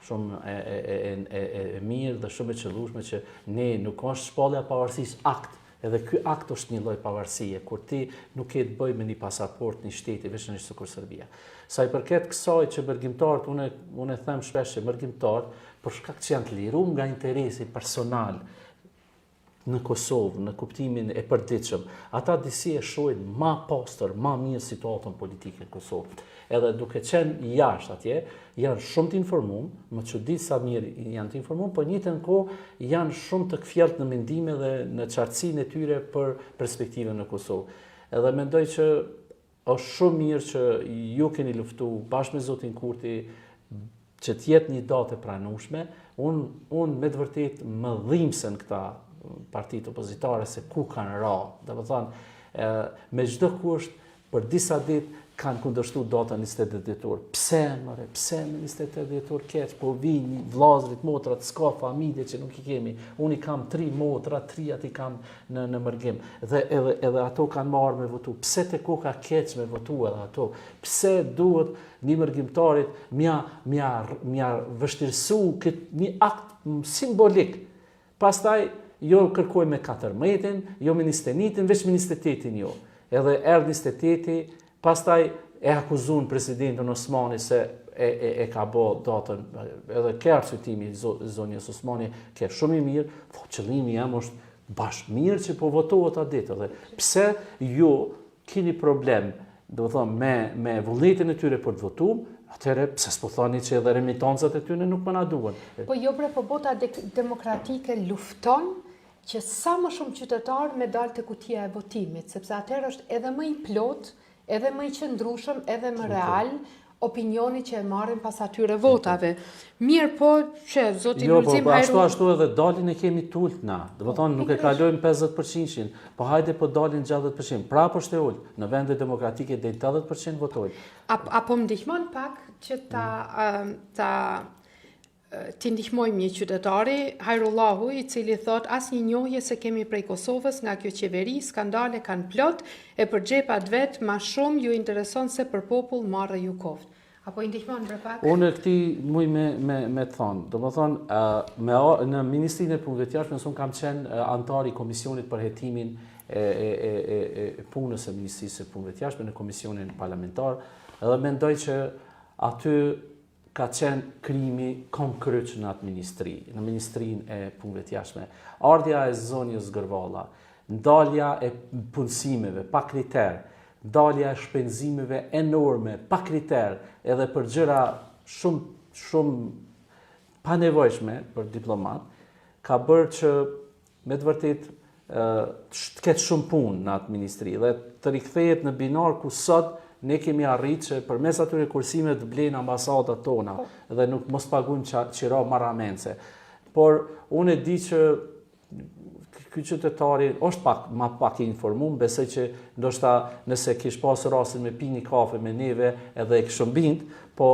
shumë e mirë dhe shumë e qëllueshme që ne nuk është shpallja e pavarësisë akt. Edhe ky akt është një lloj pavarësie, kur ti nuk ke të bëj me një pasaport një shteti, veçanërisht sikur Serbia. Sa i përket kësaj që mërgjimtarët, unë them shpesh që mërgjimtarët, për shkak që janë të liruar nga interesi personal në Kosovë, në kuptimin e përditshëm, ata disi e shohin më pastër, më mirë situatën politike në Kosovë. Edhe duke qenë jashtë atje, janë shumë të informuar, më çudit sa mirë janë të informuar, por njëtën kohë janë shumë të kthjellët në mendime dhe në qartësinë e tyre për perspektivën në Kosovë. Edhe mendoj që është shumë mirë që ju keni luftu bashkë me zotin Kurti që të jetë një datë e pranueshme. Unë me të vërtetë më dhimbsen këta partitë opozitare se ku kanë ra. Domethënë me çdo kusht për disa ditë kanë kundërshtuar datën 28 dhjetor. Pse me 28 dhjetor keq, po vini vllazërit, motrat, s'ka familje që nuk i kemi. Unë i kam 3 motra, 3 aty kam në mërgjim. Dhe edhe ato kanë marrë me votu. Pse te koka keq me votu edhe ato? Pse duhet një mërgjimtarit mja vështirësu këtë një akt simbolik? Pastaj jo kërkoj me 14, jo me 21, veç me 28 jo. Edhe erdhi 28, pastaj e akuzun presidentin Osmani se e ka bë datën, edhe ke arsyetimi zonjës Osmani, ke shumë i mirë, po qëllimi jam është bashkë mirë që po votohet atë ditë. Edhe pse ju keni problem, do të thonë me vullnetin e tyre për të votuar, atëherë pse s'po thoni që edhe remitancat e tyre nuk më na duan. Po jo bre, po bota demokratike lufton që sa më shumë qytetarë me dalë të kutia e votimit, sepse atëherë është edhe më i plot, edhe më i qëndrueshëm, edhe më real opinioni që e marrin pas atyre votave. Mirë po që zoti Lulzim Hajru... Jo, po ashtu edhe dalin e kemi tult na. Do të thonë nuk e kalojmë 50%, po hajde po dalin 60%. Prapë është e ult. Në vende demokratike deri 80% votojnë. Apo më ndihmon pak që ti ndihmojmë një qytetari, Hajrullahu, i cili thot asnjë njohje se kemi prej Kosovës nga kjo qeveri, skandale kanë plot, e për xhepat vet ma shumë ju intereson se për popull marrë ju koft. Apo i ndihmon bre pak? Unë këti muj me të thonë. Do më thonë, në Ministrinë e Punëve të Jashtme, unë kam qenë antar i Komisionit për hetimin e punës e Ministrisë e Punëve të Jashtme në Komisionin Parlamentar, edhe mendoj që aty ka qenë krimi konkret në atë ministri, në Ministrinë e Punëve të Jashtme. Ardhja e zonjës Gërvalla, ndalja e punësimeve pa kriter, ndalja e shpenzimeve enorme pa kriter, edhe për gjëra shumë pa nevojshme për diplomat, ka bërë që me të vërtet të ketë shumë punë në atë ministri dhe të rikthehet në binar ku sot ne kemi arritë që përmes atyre kursimeve të blejnë ambasadat tona dhe nuk mos pagujmë qira marramense. Por unë e di që ky qytetari është ma pak i informuar, besoj që ndoshta nëse kish pasur rastin me pi një kafe me neve edhe e kishëm bind, po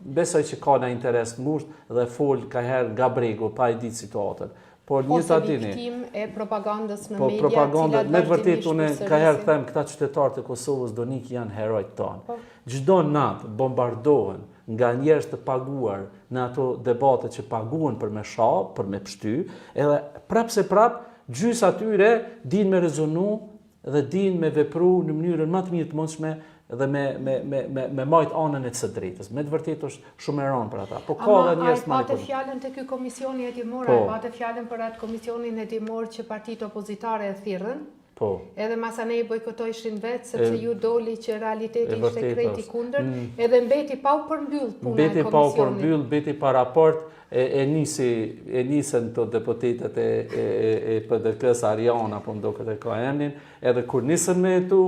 besoj që ka në interes të ngushtë dhe fol ka herë nga bregu pa e ditë situatën. Por një ta dini. Viktim e propagandës në Po media, propaganda, me vërtet unë ka herë përsërisin. them këta qytetarët e Kosovës donik janë herojt tonë. Çdo natë bombardohen nga njerëz të paguar në ato debate që paguhen për me shah, për me pshty, edhe prap gjys atyre din me rezonu dhe din me vepru në mënyrën më të mirë të mundshme dhe me majt anën e të së drejtës. Me të vërtet është shumë e rëndë për ata. Po ka dhe njerëz Ama a e pate fjallën të ky komisioni hetimor, a e pate fjallën për atë komisionin hetimor që partitë opozitare e thirrën? Po. Edhe masane i bojkotojshin vetë, sepse ju doli që realiteti ishte vërtet krejt i është. kundër, edhe mbeti pa u përmbyll puna e Mbeti pa u komisionit. përmbyll, mbeti pa raport, e nisën të deputetet e PDK-s Ariana, po ndo këtë ka emnin, edhe kur nisën me tu,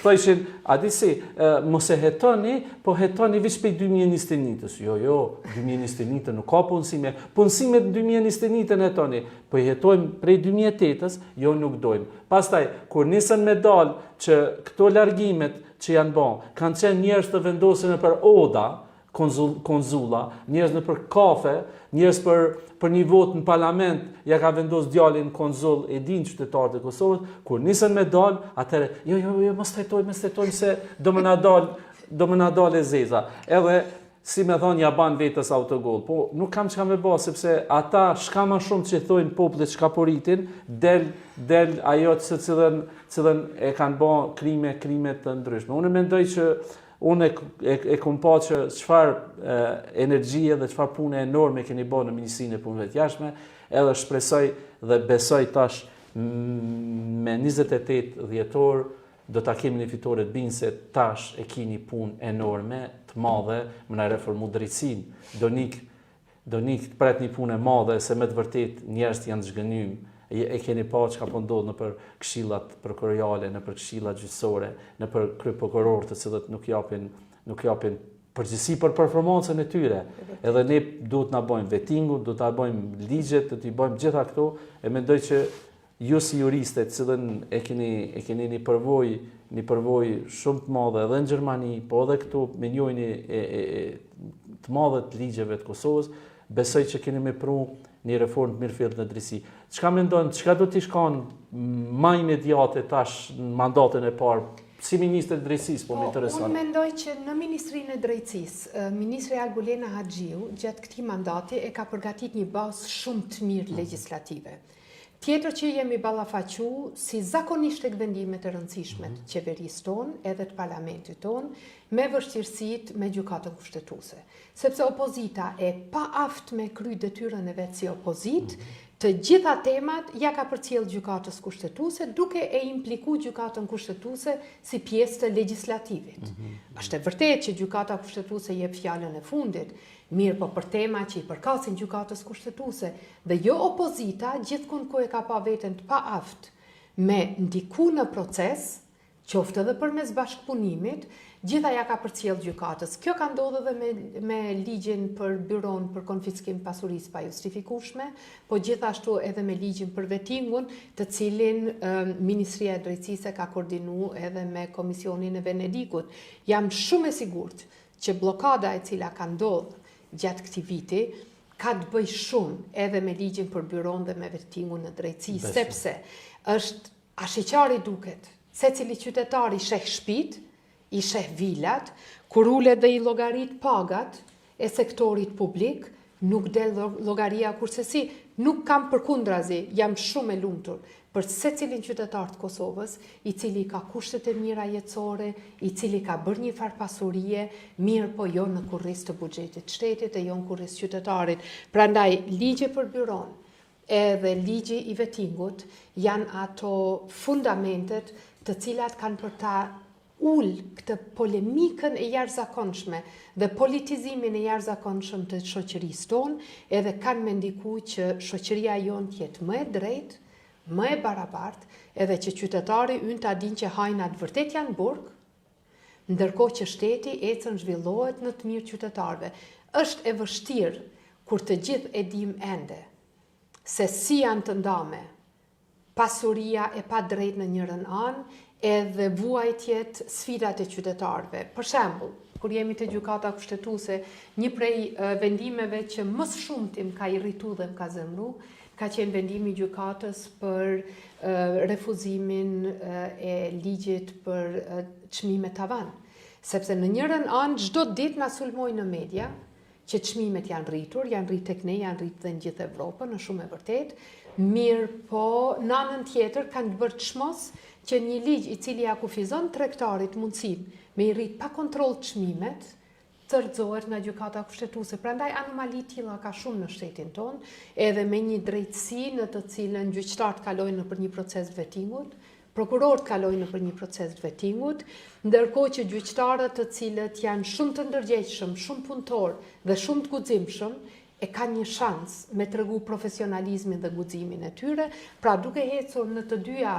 thëshin, a di si, mos e hetoni, po hetoni vish pej 2021-ës. Jo, 2021 nuk ka punësime. Punësimet në 2021 hetoni, po i hetojmë prej 2008-ës, jo nuk dojmë. Pastaj, kur nisën me dalë që këto largimet që janë bon, kanë qenë njerëz të vendosin për oda, konzula, njerëz në për kafe, njerëz për një vot në parlament, ja ka vendos djalin konzull e din qytetarët e Kosovës, kur nisën me dal, atëre, jo, mos hetojmë se do më na dal e zeza. Edhe si me thonë ja ban vetës autogol, po nuk kam çka me bë sepse ata shka më shumë që thojnë popullit çka poritin, del ajo se cilën e kanë bë krime të ndryshme. Unë mendoj që unë e kom pa që çfarë energjie dhe çfarë pune enorme keni bërë në Ministrinë e Punëve të Jashtme, edhe shpresoj dhe besoj tash me 28 dhjetor do ta kemi një fitore të binj se tash e keni punë enorme të madhe me na reformu drejtsinë. Donik të pret një punë e madhe se me të vërtet njerëz janë të zhgënjym. E keni pa që ka po ndodhë në për këshillat prokuroriale, në për këshillat gjyqësore, në për kryeprokurorë të cilët nuk japin përgjegjësi për performancën e tyre. Edhe ne duhet na bëjmë vettingu, duhet ta bëjmë ligjet, duhet i bëjmë gjitha këto, e mendoj që ju si juriste, të cilën e keni një përvojë shumë të madhe edhe në Gjermani, po edhe këtu me njojnë të madhe të ligjeve të Kosovës, besoj që keni me pru një reformë të mirëfillt në drejtësi. Çka mendon, çka do t'i shkon më imediate tash në mandatën e parë si ministër drejtësisë, po më intereson. Unë mendoj që në Ministrinë e Drejtësisë, ministri Albulena Haxhiu gjatë këtij mandati e ka përgatitur një bazë shumë të mirë legjislative. Tjetër që jemi ballafaqu si zakonisht tek vendimet e rëndësishme të qeverisë tonë edhe të parlamentit tonë me vështirësitë me gjykatën kushtetuese. Sepse opozita e pa aft me kry detyrën e vet si opozitë, të gjitha temat ja ka përcjell gjykatës kushtetuese duke e implikuar gjykatën kushtetuese si pjesë të legjislativit. Është e vërtetë që gjykata kushtetuese jep fjalën e fundit, mirë po për tema që i përkasin gjykatës kushtetuese dhe jo opozita gjithkund ku e ka pa veten të pa aft me ndiku në proces, qoftë edhe përmes bashkëpunimit, gjitha ja ka përcjell gjykatës. Kjo ka ndodhur edhe me ligjin për byron për konfiskim pasurisë pa justifikueshme, po gjithashtu edhe me ligjin për vettingun, të cilin Ministria e Drejtësisë ka koordinuar edhe me Komisionin e Venedikut. Jam shumë e sigurt që bllokada e cila ka ndodhur gjatë këtij viti ka të bëjë shumë edhe me ligjin për byron dhe me vettingun në drejtësi, sepse është ashiqari duket secili qytetar i sheh shtëpitë, i sheh vilat, kur ulet dhe i llogarit pagat e sektorit publik, nuk del llogaria kurse si. Nuk kam përkundrazi, jam shumë e lumtur për secilin qytetar të Kosovës, i cili ka kushtet e mira jetësore, i cili ka bërë një farë pasurie, mirë po jo në kurriz të buxhetit shtetit e jo në kurriz qytetarit. Prandaj ligje për byron edhe ligji i vettingut janë ato fundamentet të cilat kanë për ta këtë polemikën e jashtëzakonshme dhe politizimin e jashtëzakonshëm të shoqërisë tonë, edhe kanë me ndikuar që shoqëria jonë të jetë më e drejtë, më e barabartë, edhe që qytetari ynë ta dinë që hajnat vërtet janë burg, ndërkohë që shteti ecën zhvillohet në të mirë qytetarëve. Është e vështirë kur të gjithë e dim ende se si janë të ndame pasuria e pa drejt në njërën anë edhe vuajtjet sfidat e qytetarëve. Për shembull, kur jemi të gjykata kushtetuese, një prej vendimeve që më së shumti më ka irritu dhe më ka zemru, ka qenë vendimi i gjykatës për refuzimin e ligjit për çmime tavan. Sepse në njërën anë çdo ditë na sulmojnë në media që çmimet janë rritur tek ne, janë rritur dhe në gjithë Evropën, në shumë e vërtet, mirë po në anën tjetër kanë bërë çmos që një ligj i cili ja kufizon tregtarit mundësinë me i rrit pa kontroll çmimet, tërzohet nga gjykata kushtetuese. Prandaj anomali tilla ka shumë në shtetin ton, edhe me një drejtësi në të cilën gjyqtarët kalojnë nëpër një proces të vettingut, prokurorët kalojnë nëpër një proces të vettingut, ndërkohë që gjyqtarët të cilët janë shumë të ndërgjegjshëm, shumë punëtor dhe shumë të guximshëm, e kanë një shans me tregu profesionalizmin dhe guximin e tyre. Pra duke ecur në të dyja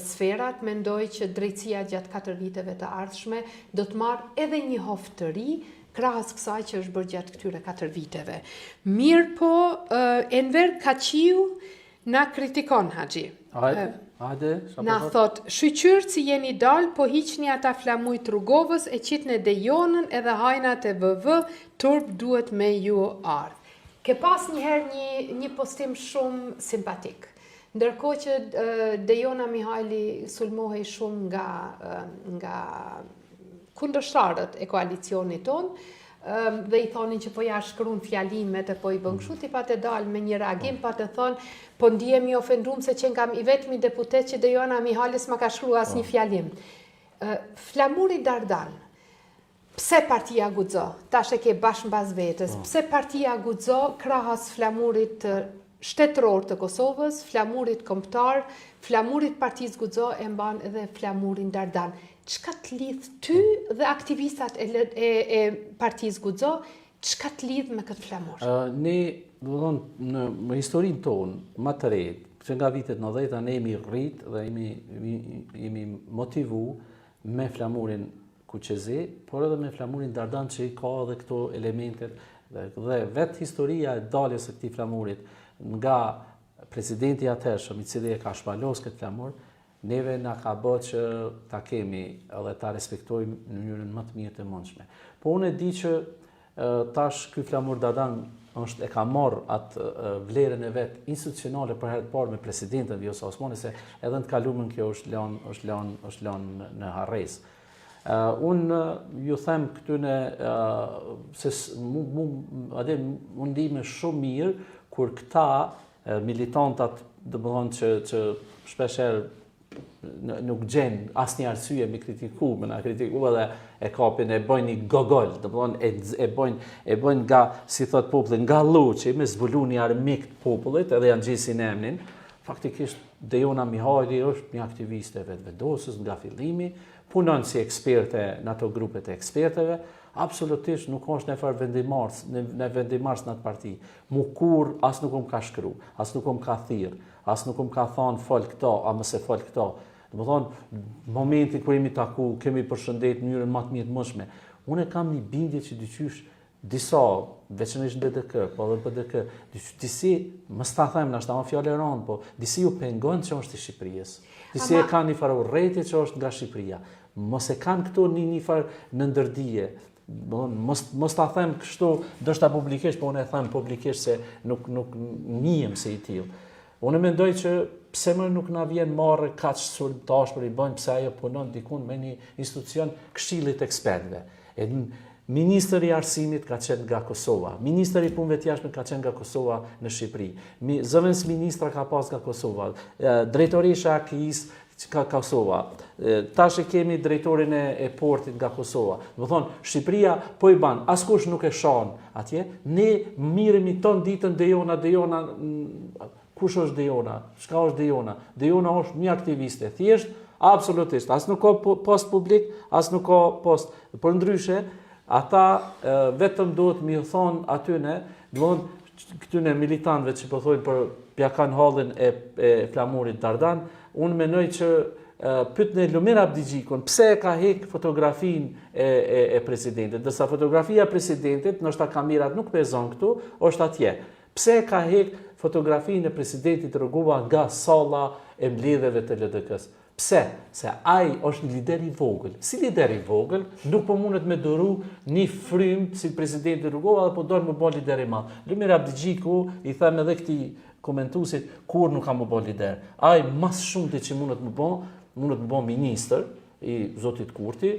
sferat, mendoj që drejtësia gjatë 4 viteve të ardhshme do të marrë edhe një hof të ri, krahas kësaj që është bërë gjatë këtyre 4 viteve. Mirë po, Enver Kaqiu na kritikon, Haxhi. Na thot, shqyqyrë si jeni dal, po hiqni ata flamujt rrugovës, e qitne dejonën edhe hajnat e VV, turp duhet me ju ardhë. Ke pas njëherë një postim shumë simpatik. Ndërkohë që Dejona Mihajli sulmohej shumë nga kundërshtarët e koalicionit ton, dhe i thonin që po ja shkruan fjalimet e po i bën kështu, ti pa të dalë me një reagim, pa të thonë, po ndihemi ofenduar se që ngam i vetmi deputet që Dejona Mihajli s'ma ka shkruar asnjë fjalim. Flamuri Dardan, pse partia guxo? Tash e ke bash mbas vetes. Pse partia guxo krahas flamurit shtetëror të Kosovës, flamurit kombëtar, flamurit partisë guxo e mban edhe flamurin Dardan. Çka të lidh ty dhe aktivistat e partisë guxo, çka të lidh me këtë flamur? Ne, në historinë tonë, më të re, që nga vitet 90, ne jemi rrit dhe jemi motivu me flamurin Kuqezi, por edhe me flamurin Dardan që i ka edhe këto elementet dhe vetë historia e daljes së këtij flamurit nga presidenti i atëhershëm, i cili e ka shpalos këtë flamur, neve na ka bë që ta kemi edhe ta respektojmë në mënyrën më të mirë të mundshme. Po unë e di që tash ky flamur Dardan e ka marrë atë vlerën e vet institucionale për herë të parë me presidentin Vjosa Osmani, se edhe në të kaluarën kjo është lënë në harresë. Unë ju them këtyne se unë ndihme shumë mirë kur këta militantat, domethënë që shpeshherë nuk gjen asnjë arsye me kritiku, me na kritiku edhe e kapin, e bëjnë një gogol, domethënë e bëjnë nga, si thot populli, nga lloçi me zbuluni armik të popullit, edhe janë gjesin emnin. Faktikisht Dejona Mihajli është një aktiviste vetvedosës nga fillimi, punon si eksperte në ato grupet e eksperteve, absolutisht nuk është në farë vendimars në atë parti. Mu kur as nuk ka shkru, as nuk ka thirr, as nuk ka thonë fol këto, a mëse fol këto. Dhe më thonë, momentin kër jemi taku, kemi përshëndet në njërën më të mirë të mëshme. Unë kam një bindje që dyqysh disa, veçanërisht në BDK, po edhe BDK, disi, më sta them, në ashtë ta më fjallë e rëndë, po disi ju pengon që është i Shqipërisë. Disi e kanë një farë urrejtje që është nga Shqipëria. Mos e kanë këto një farë në ndërdije. Mos ta them kështu, dështë ta publikisht, po unë e them publikisht se nuk njihem se i tillë. Unë mendoj që pse më nuk na vjen marrë kaq sulmtash për i bëjnë, pse ajo punon dikun me një institucion këshillit ekspertëve. Ministri i Arsimit ka qenë nga Kosova, Ministri i Punëve të Jashtme ka qenë nga Kosova në Shqipëri, zëvendës ministra ka pas nga Kosova, drejtorisha e KIS ka Kosova, tash e kemi drejtorin e portit nga Kosova. Do thonë, Shqipëria po i ban, askush nuk e shon atje, ne miremi ton ditën Dejona, kush është Dejona? Çka është Dejona? Dejona është një aktiviste, thjesht, absolutisht, as nuk ka post publik, as nuk ka post, për ndryshe, ata vetëm duhet mi thonë atyne, këtyne militantëve që po thojnë për pjakan hallin e flamurit Dardan, unë menoj që pyet në Lumir Abdigjikun, pse e ka hek fotografinë e presidentit, dërsa fotografia e presidentit, ndoshta kamerat nuk pezon këtu, është atje. Pse e ka hek fotografinë e presidentit Rugova nga salla e mbledhjeve të LDK-s? Pse? Se ai është një lider i vogël. Si lider i vogël, nuk po mundet me duru një frymë si presidenti Rugova dhe po dorë më bo lider i madh. Lumir Abdigjiku i them edhe këtij komentuesit kur nuk ka më bo lider. Ai mas shumti që mundet më bo ministër i zotit Kurti,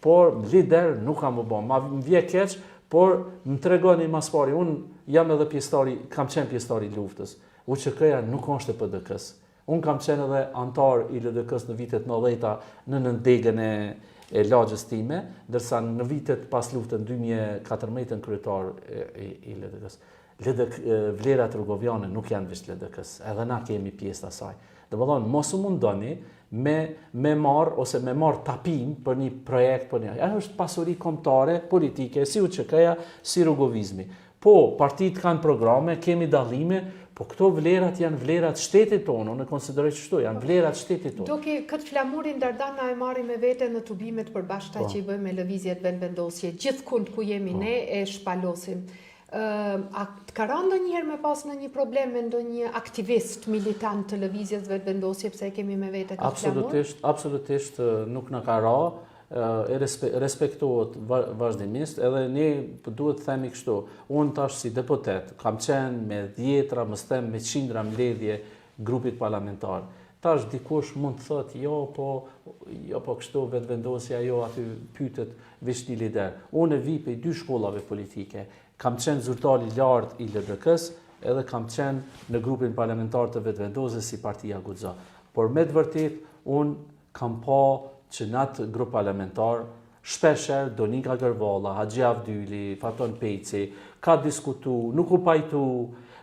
por lider nuk ka më bo. Ma më vje keq, por më tregoni mas pari, unë jam edhe pjesëtari, kam qenë pjesëtari i luftës. UÇK-ja nuk është e PDK-s. Unë kam qenë edhe antar i LDK-s në vitet 90-ta në nëndegën e lagjës time, dërsa në vitet pas luftën 2014 kryetar i LDK-s. Vlerat rrugoviane nuk janë veç LDK-s, edhe na kemi pjesë të asaj. Dhe më thonë, mos u mundoni me marr tapin për një projekt, për një. Ajo është pasuri kombëtare, politike, si UÇK-ja, si rrugovizmi. Po, partitë kanë programe, kemi dallime, po këto vlerat janë vlerat shtetit tonë, unë konsideroj që shtu, janë vlerat shtetit tonë. Doki, këtë flamurin ndërdan na e marrim me vete në tubimet përbashkëta që i bëjmë me lëvizjet vendosje, gjithkund ku jemi ne e shpalosim. A ka rënë ndonjëherë me pas në një problem me ndonjë aktivist militant të lëvizjes vendosje pse kemi me vete këtë flamur? Absolutisht nuk na ka rënë. Respektohet vazhdimisht, edhe ne duhet të themi kështu. Unë tash si deputet, kam qenë me dhjetra, më them me qindra mbledhje grupit parlamentar. Tash dikush mund të thotë, jo po kështu vetvendosja, jo aty pyetet veç një lider. Unë vi prej 2 shkollave politike. Kam qenë zyrtar i lartë i LDK-s, edhe kam qenë në grupin parlamentar të vetvendosjes si Partia Guxha. Por me të vërtet, unë kam pa që në atë grup parlamentar, shpesher Donika Gërvalla, Haxhi Avdyli, Faton Pejci, ka diskutu, nuk u pajtu,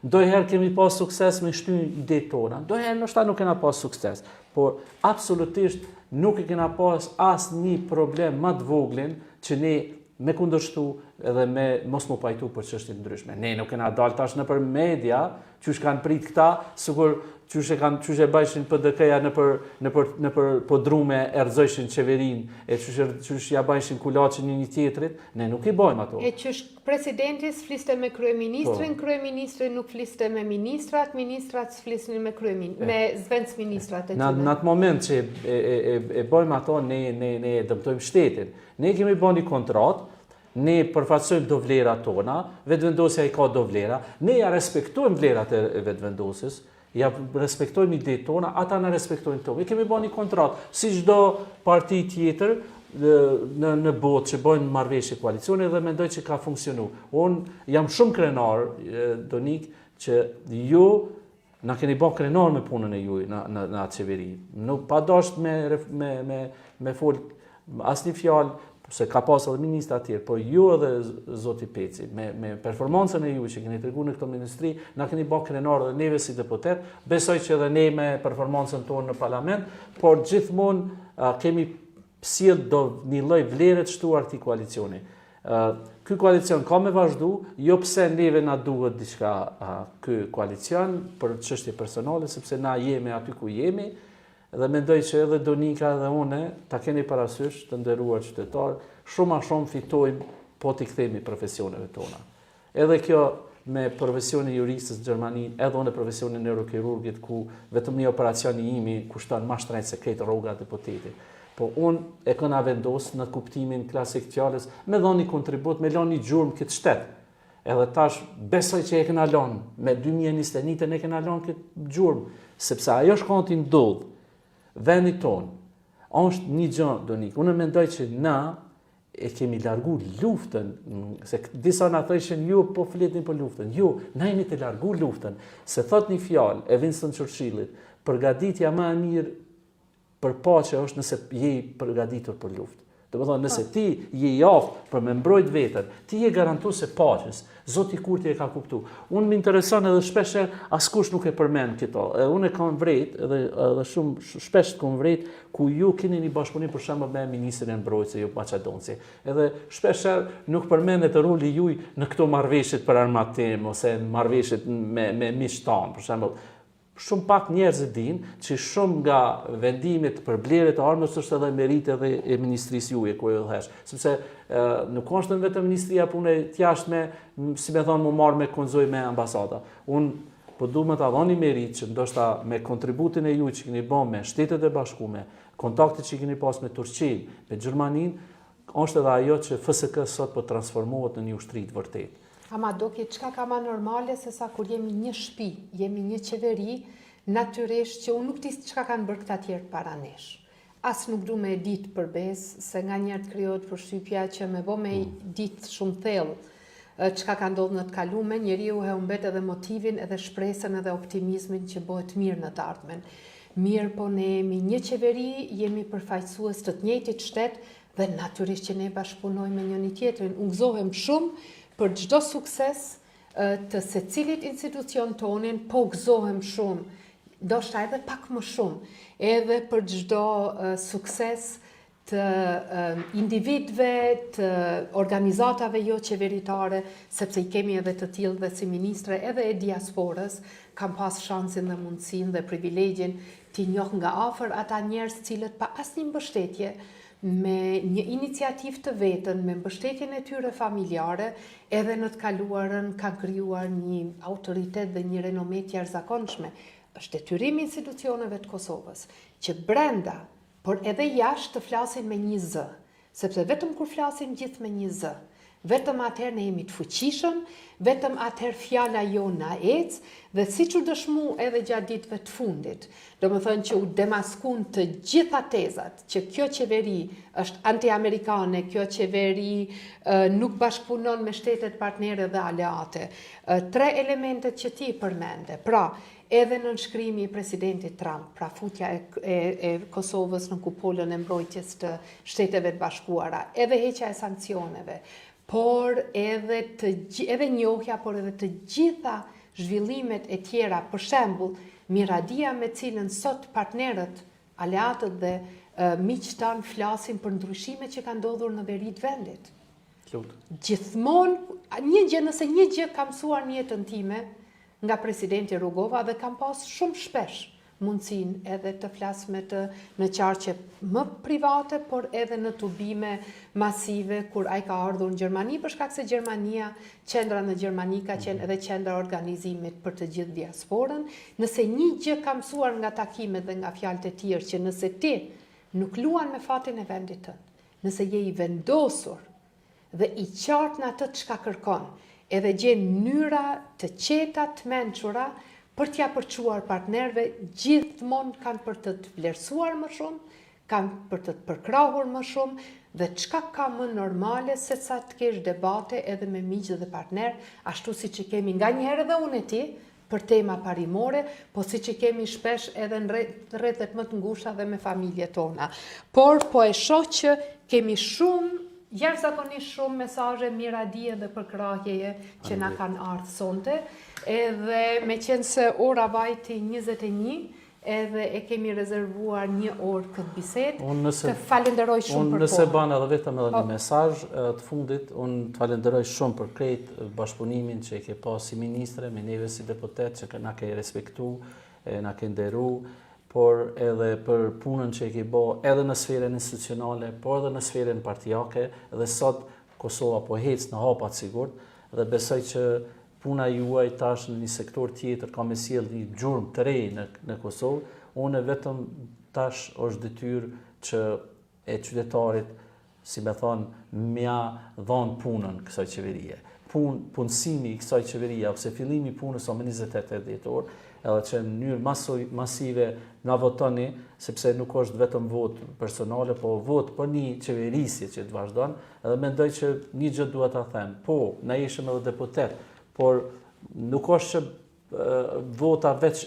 ndonjëherë kemi pas sukses me shty ide tona, ndonjëherë ndoshta nuk kena pas sukses, por absolutisht nuk e kena pas as një problem më të voglin që ne me kundërshtu edhe me mos më pajtu për çështje të ndryshme. Ne nuk kena dalë tash nëpër media, qysh kanë prit këta, sigur qysh e bajshin PDK-ja nëpër podrume erëzojshin qeverinë, e qysh ja bajshin kulaçin një tjetrit, ne nuk i bajmë ato. E qysh presidenti s'fliste me kryeministrin, kryeministri nuk fliste me ministrat s'flisnin me me zëvendësministrat e tyre. Në atë moment që e bajmë ato, ne dëmtojmë shtetin. Ne kemi bërë një kontratë, ne përfaqësojmë do vlerat tona, vetvendosja i ka do vlera, ne ja respektojmë vlerat e vetvendosjes, ja respektojmë idetë tona, ata na respektojnë tonë. Ne kemi bërë një kontratë, si çdo parti tjetër në botë që bëjnë marrëveshje koalicioni dhe mendoj që ka funksionu. Unë jam shumë krenar, Donik, që ju na keni bërë krenar me punën e juaj në atë qeveri. Nuk pa dashur me fol asnjë fjalë, se ka pas edhe ministra tjerë, por ju edhe zoti Peci, me performancën e juaj që keni treguar në këtë ministri, na keni bërë krenar dhe neve si deputet, besoj që edhe ne me performancën tonë në parlament, por gjithmonë kemi sjell do një lloj vlere të shtuar këtij koalicioni. Ky koalicion ka me vazhdu, jo pse neve na duhet diçka ky koalicion për çështje personale, sepse na jemi aty ku jemi. Dhe mendoj që edhe Donika dhe une ta keni parasysh të nderuar qytetar, shumë a shumë fitojmë po t'i kthemi profesioneve tona. Edhe kjo me profesionin juristës në Gjermani, edhe unë profesionin neurokirurgit ku vetëm një operacioni imi kushton më shtrenjtë se këtë rrogat e hipotetit. Po unë e këna vendos në kuptimin klasik të fjalës, me dhënë një kontribut, me lënë një gjurmë këtë shtet. Edhe tash besoj që e kena lënë, me 2021 e kena lënë këtë gjurmë, sepse ajo shkonti ndodh vendi tonë. Është një gjë, Donik, unë mendoj që na e kemi largu luftën, se disa na thëshin ju po flitin për luftën. Jo, na jemi të largu luftën, se thot një fjalë e Winston Churchillit, përgatitja më e mirë për paqe është nëse je i përgatitur për luftë. Do të thonë, nëse ti je i aftë për me mbrojt veten, ti je garantuese paqes. Zoti Kurti e ka kuptuar. Unë më intereson edhe shpesh askush nuk e përmend këto. Unë e kam vret edhe shumë shpesh kam vret ku ju keni një bashkëpunim për shembull me ministrin e mbrojtjes jo Maqedonci. Edhe shpesh nuk përmendet roli juaj në këto marrëveshje për armatim ose marrëveshjet me miqtan, për shembull. shumë pak njerëz e dinë që shumë nga vendimet për blerje të armës është edhe merit edhe e ministrisë juaj ku e udhëhesh. Sepse nuk është vetëm Ministria e Punës të Jashtme, si më thonë, më marr me konzoj me ambasada. Po du me ta dhoni merit që ndoshta me kontributin e ju që keni bën me Shtetet e Bashkuara, kontaktet që keni pas me Turqinë, me Gjermaninë, është edhe ajo që FSK sot po transformohet në një ushtri të vërtetë. Ama doki çka ka më normale se sa kur jemi një shtëpi, jemi një qeveri, natyrisht që unë nuk di çka kanë bërë këta tjerë para nesh. As nuk du me ditë për besë, se nga njerët krijohet përshtypja që me bo me ditë shumë thellë çka ka ndodhur në të kalume, njeriu e humbet edhe motivin, edhe shpresën, edhe optimizmin që bëhet mirë në të ardhmen. Mirë, po ne jemi një qeveri, jemi përfaqësues të njëjtit shtet dhe natyrisht që ne bashkëpunojmë me njëri tjetrin. Unë gëzohem shumë për çdo sukses të secilit institucion tonin, po gëzohem shumë, ndoshta edhe pak më shumë, edhe për çdo sukses të individëve, të organizatave jo qeveritare, sepse i kemi edhe të tillë dhe si ministre edhe e diasporës, kam pas shansin dhe mundësinë dhe privilegjin t'i njoh nga afër ata njerëz cilët pa asnjë mbështetje, me një iniciativë të vetën, me mbështetjen e tyre familjare, edhe në të kaluarën kanë krijuar një autoritet dhe një renome të jashtëzakonshme. Është detyrim i institucioneve të Kosovës që brenda, por edhe jashtë të flasin me një zë, sepse vetëm kur flasin gjithë me një zë, vetëm atëherë ne jemi të fuqishëm, vetëm atëherë fjala jonë na ecë, dhe siç u dëshmu edhe gjatë ditëve të fundit, do më thënë që u demaskun të gjitha tezat që kjo qeveri është anti-amerikane, kjo qeveri nuk bashkëpunon me shtetet partnere dhe aleate. 3 elementet që ti përmende, pra edhe në nënshkrimi i presidentit Trump, pra futja e Kosovës në kupolën e mbrojtjes të Shteteve të Bashkuara, edhe heqja e sankcioneve, por edhe njohja, por edhe të gjitha zhvillimet e tjera, për shembull, miradia me cilën sot partnerët, aleatët dhe miqtë tanë flasin për ndryshimet që kanë ndodhur në veri të vendit. Gjithmonë, nëse një gjë kam mësuar në jetën time nga presidenti Rugova dhe kam pas shumë shpesh mundësin edhe të flas në qarqe më private, por edhe në tubime masive kur ai ka ardhur në Gjermani, për shkak se Gjermania, qendra në Gjermani ka qenë edhe qendra organizimit për të gjithë diasporën. Nëse një gjë ka mësuar nga takimet dhe nga fjalët e tjerë, që nëse ti nuk luan me fatin e vendit tënd, nëse je i vendosur dhe i qartë në atë çka kërkon, edhe gjen mënyra të qeta, të mençura për t'ja përçuar partnerve, gjithmonë kanë për të të vlerësuar më shumë, kanë për të të përkrahur më shumë, dhe çka ka më normale se sa të kesh debate edhe me miq dhe partner, ashtu siç i kemi nganjëherë edhe unë e ti, për tema parimore, po siç i kemi shpesh edhe në rrethet më të ngushta dhe me familjet tona. Por po e shoh që kemi shumë, jashtëzakonisht shumë mesazhe miradie dhe përkrahjeje që na kanë ardhur sonte. Edhe me qenë se ora vajti 21, edhe e kemi rezervuar 1 orë këtë bisedë, të falenderoj shumë për kohën. Nëse ban edhe vetëm edhe një mesazh të fundit, unë të falenderoj shumë për krejt bashkëpunimin që e ke pas si ministre, me neve si deputet që na ke respektu, na ke nderu, por edhe për punën që e ke bo edhe në sferën institucionale, por edhe në sferën partijake, dhe sot Kosova po hec në hapat sigurt, dhe besoj që puna juaj tash në një sektor tjetër ka me sjell një gjurmë të re në Kosovë, unë vetëm tash është detyrë që e qytetarit, si me thonë, mja dhonë punën kësaj qeverie. Punësimi i kësaj qeverie, ose fillimi i punës o më 28 dhjetor, edhe që në mënyrë masive na votoni, sepse nuk është vetëm vot personale, po vot për një qeverisje që të vazhdon, edhe mendoj që një gjë duhet ta them, po, na ishim edhe deputet, por nuk është që vota veç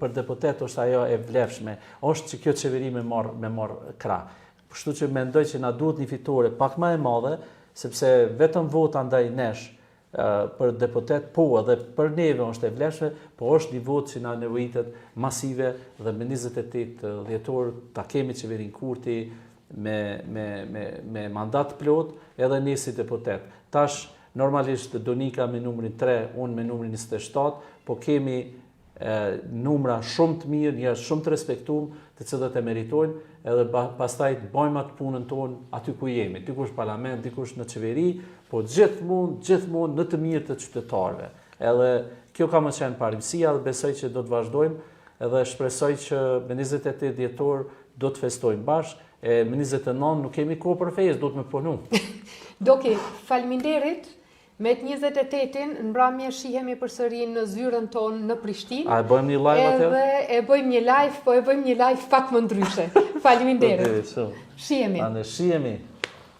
për deputet është ajo e vlefshme, është që kjo qeveri me marr krah. Kështu që mendoj që na duhet një fitore pak më e madhe, sepse vetëm vota ndaj nesh për deputet, po edhe për neve është e vlefshme, po është një votë që na nevojitet masive dhe me 28 dhjetor ta kemi qeverin Kurti me mandat plot edhe ne si deputet. Tash normalisht Donika me numrin 3, unë me numrin 27, po kemi numra shumë të mirë, njerëz shumë të respektuar, të cilët e meritojnë, edhe pastaj të bëjmë atë punën tonë aty ku jemi, dikush në parlament, dikush në qeveri, po gjithmonë në të mirë të qytetarëve. Edhe kjo ka më qenë parimësia dhe besoj që do të vazhdojmë edhe shpresoj që me 28 dhjetor do të festojmë bashkë, me 29 nuk kemi kohë për festë, do të më punu. Doki, faleminderit. Me të 28-in, në mbrëmje shihemi përsëri në zyrën tonë në Prishtinë. A e bëjmë një live atë? Edhe e bëjmë një live, po e bëjmë një live pak më ndryshe. Faleminderit. Shihemi. Shihemi.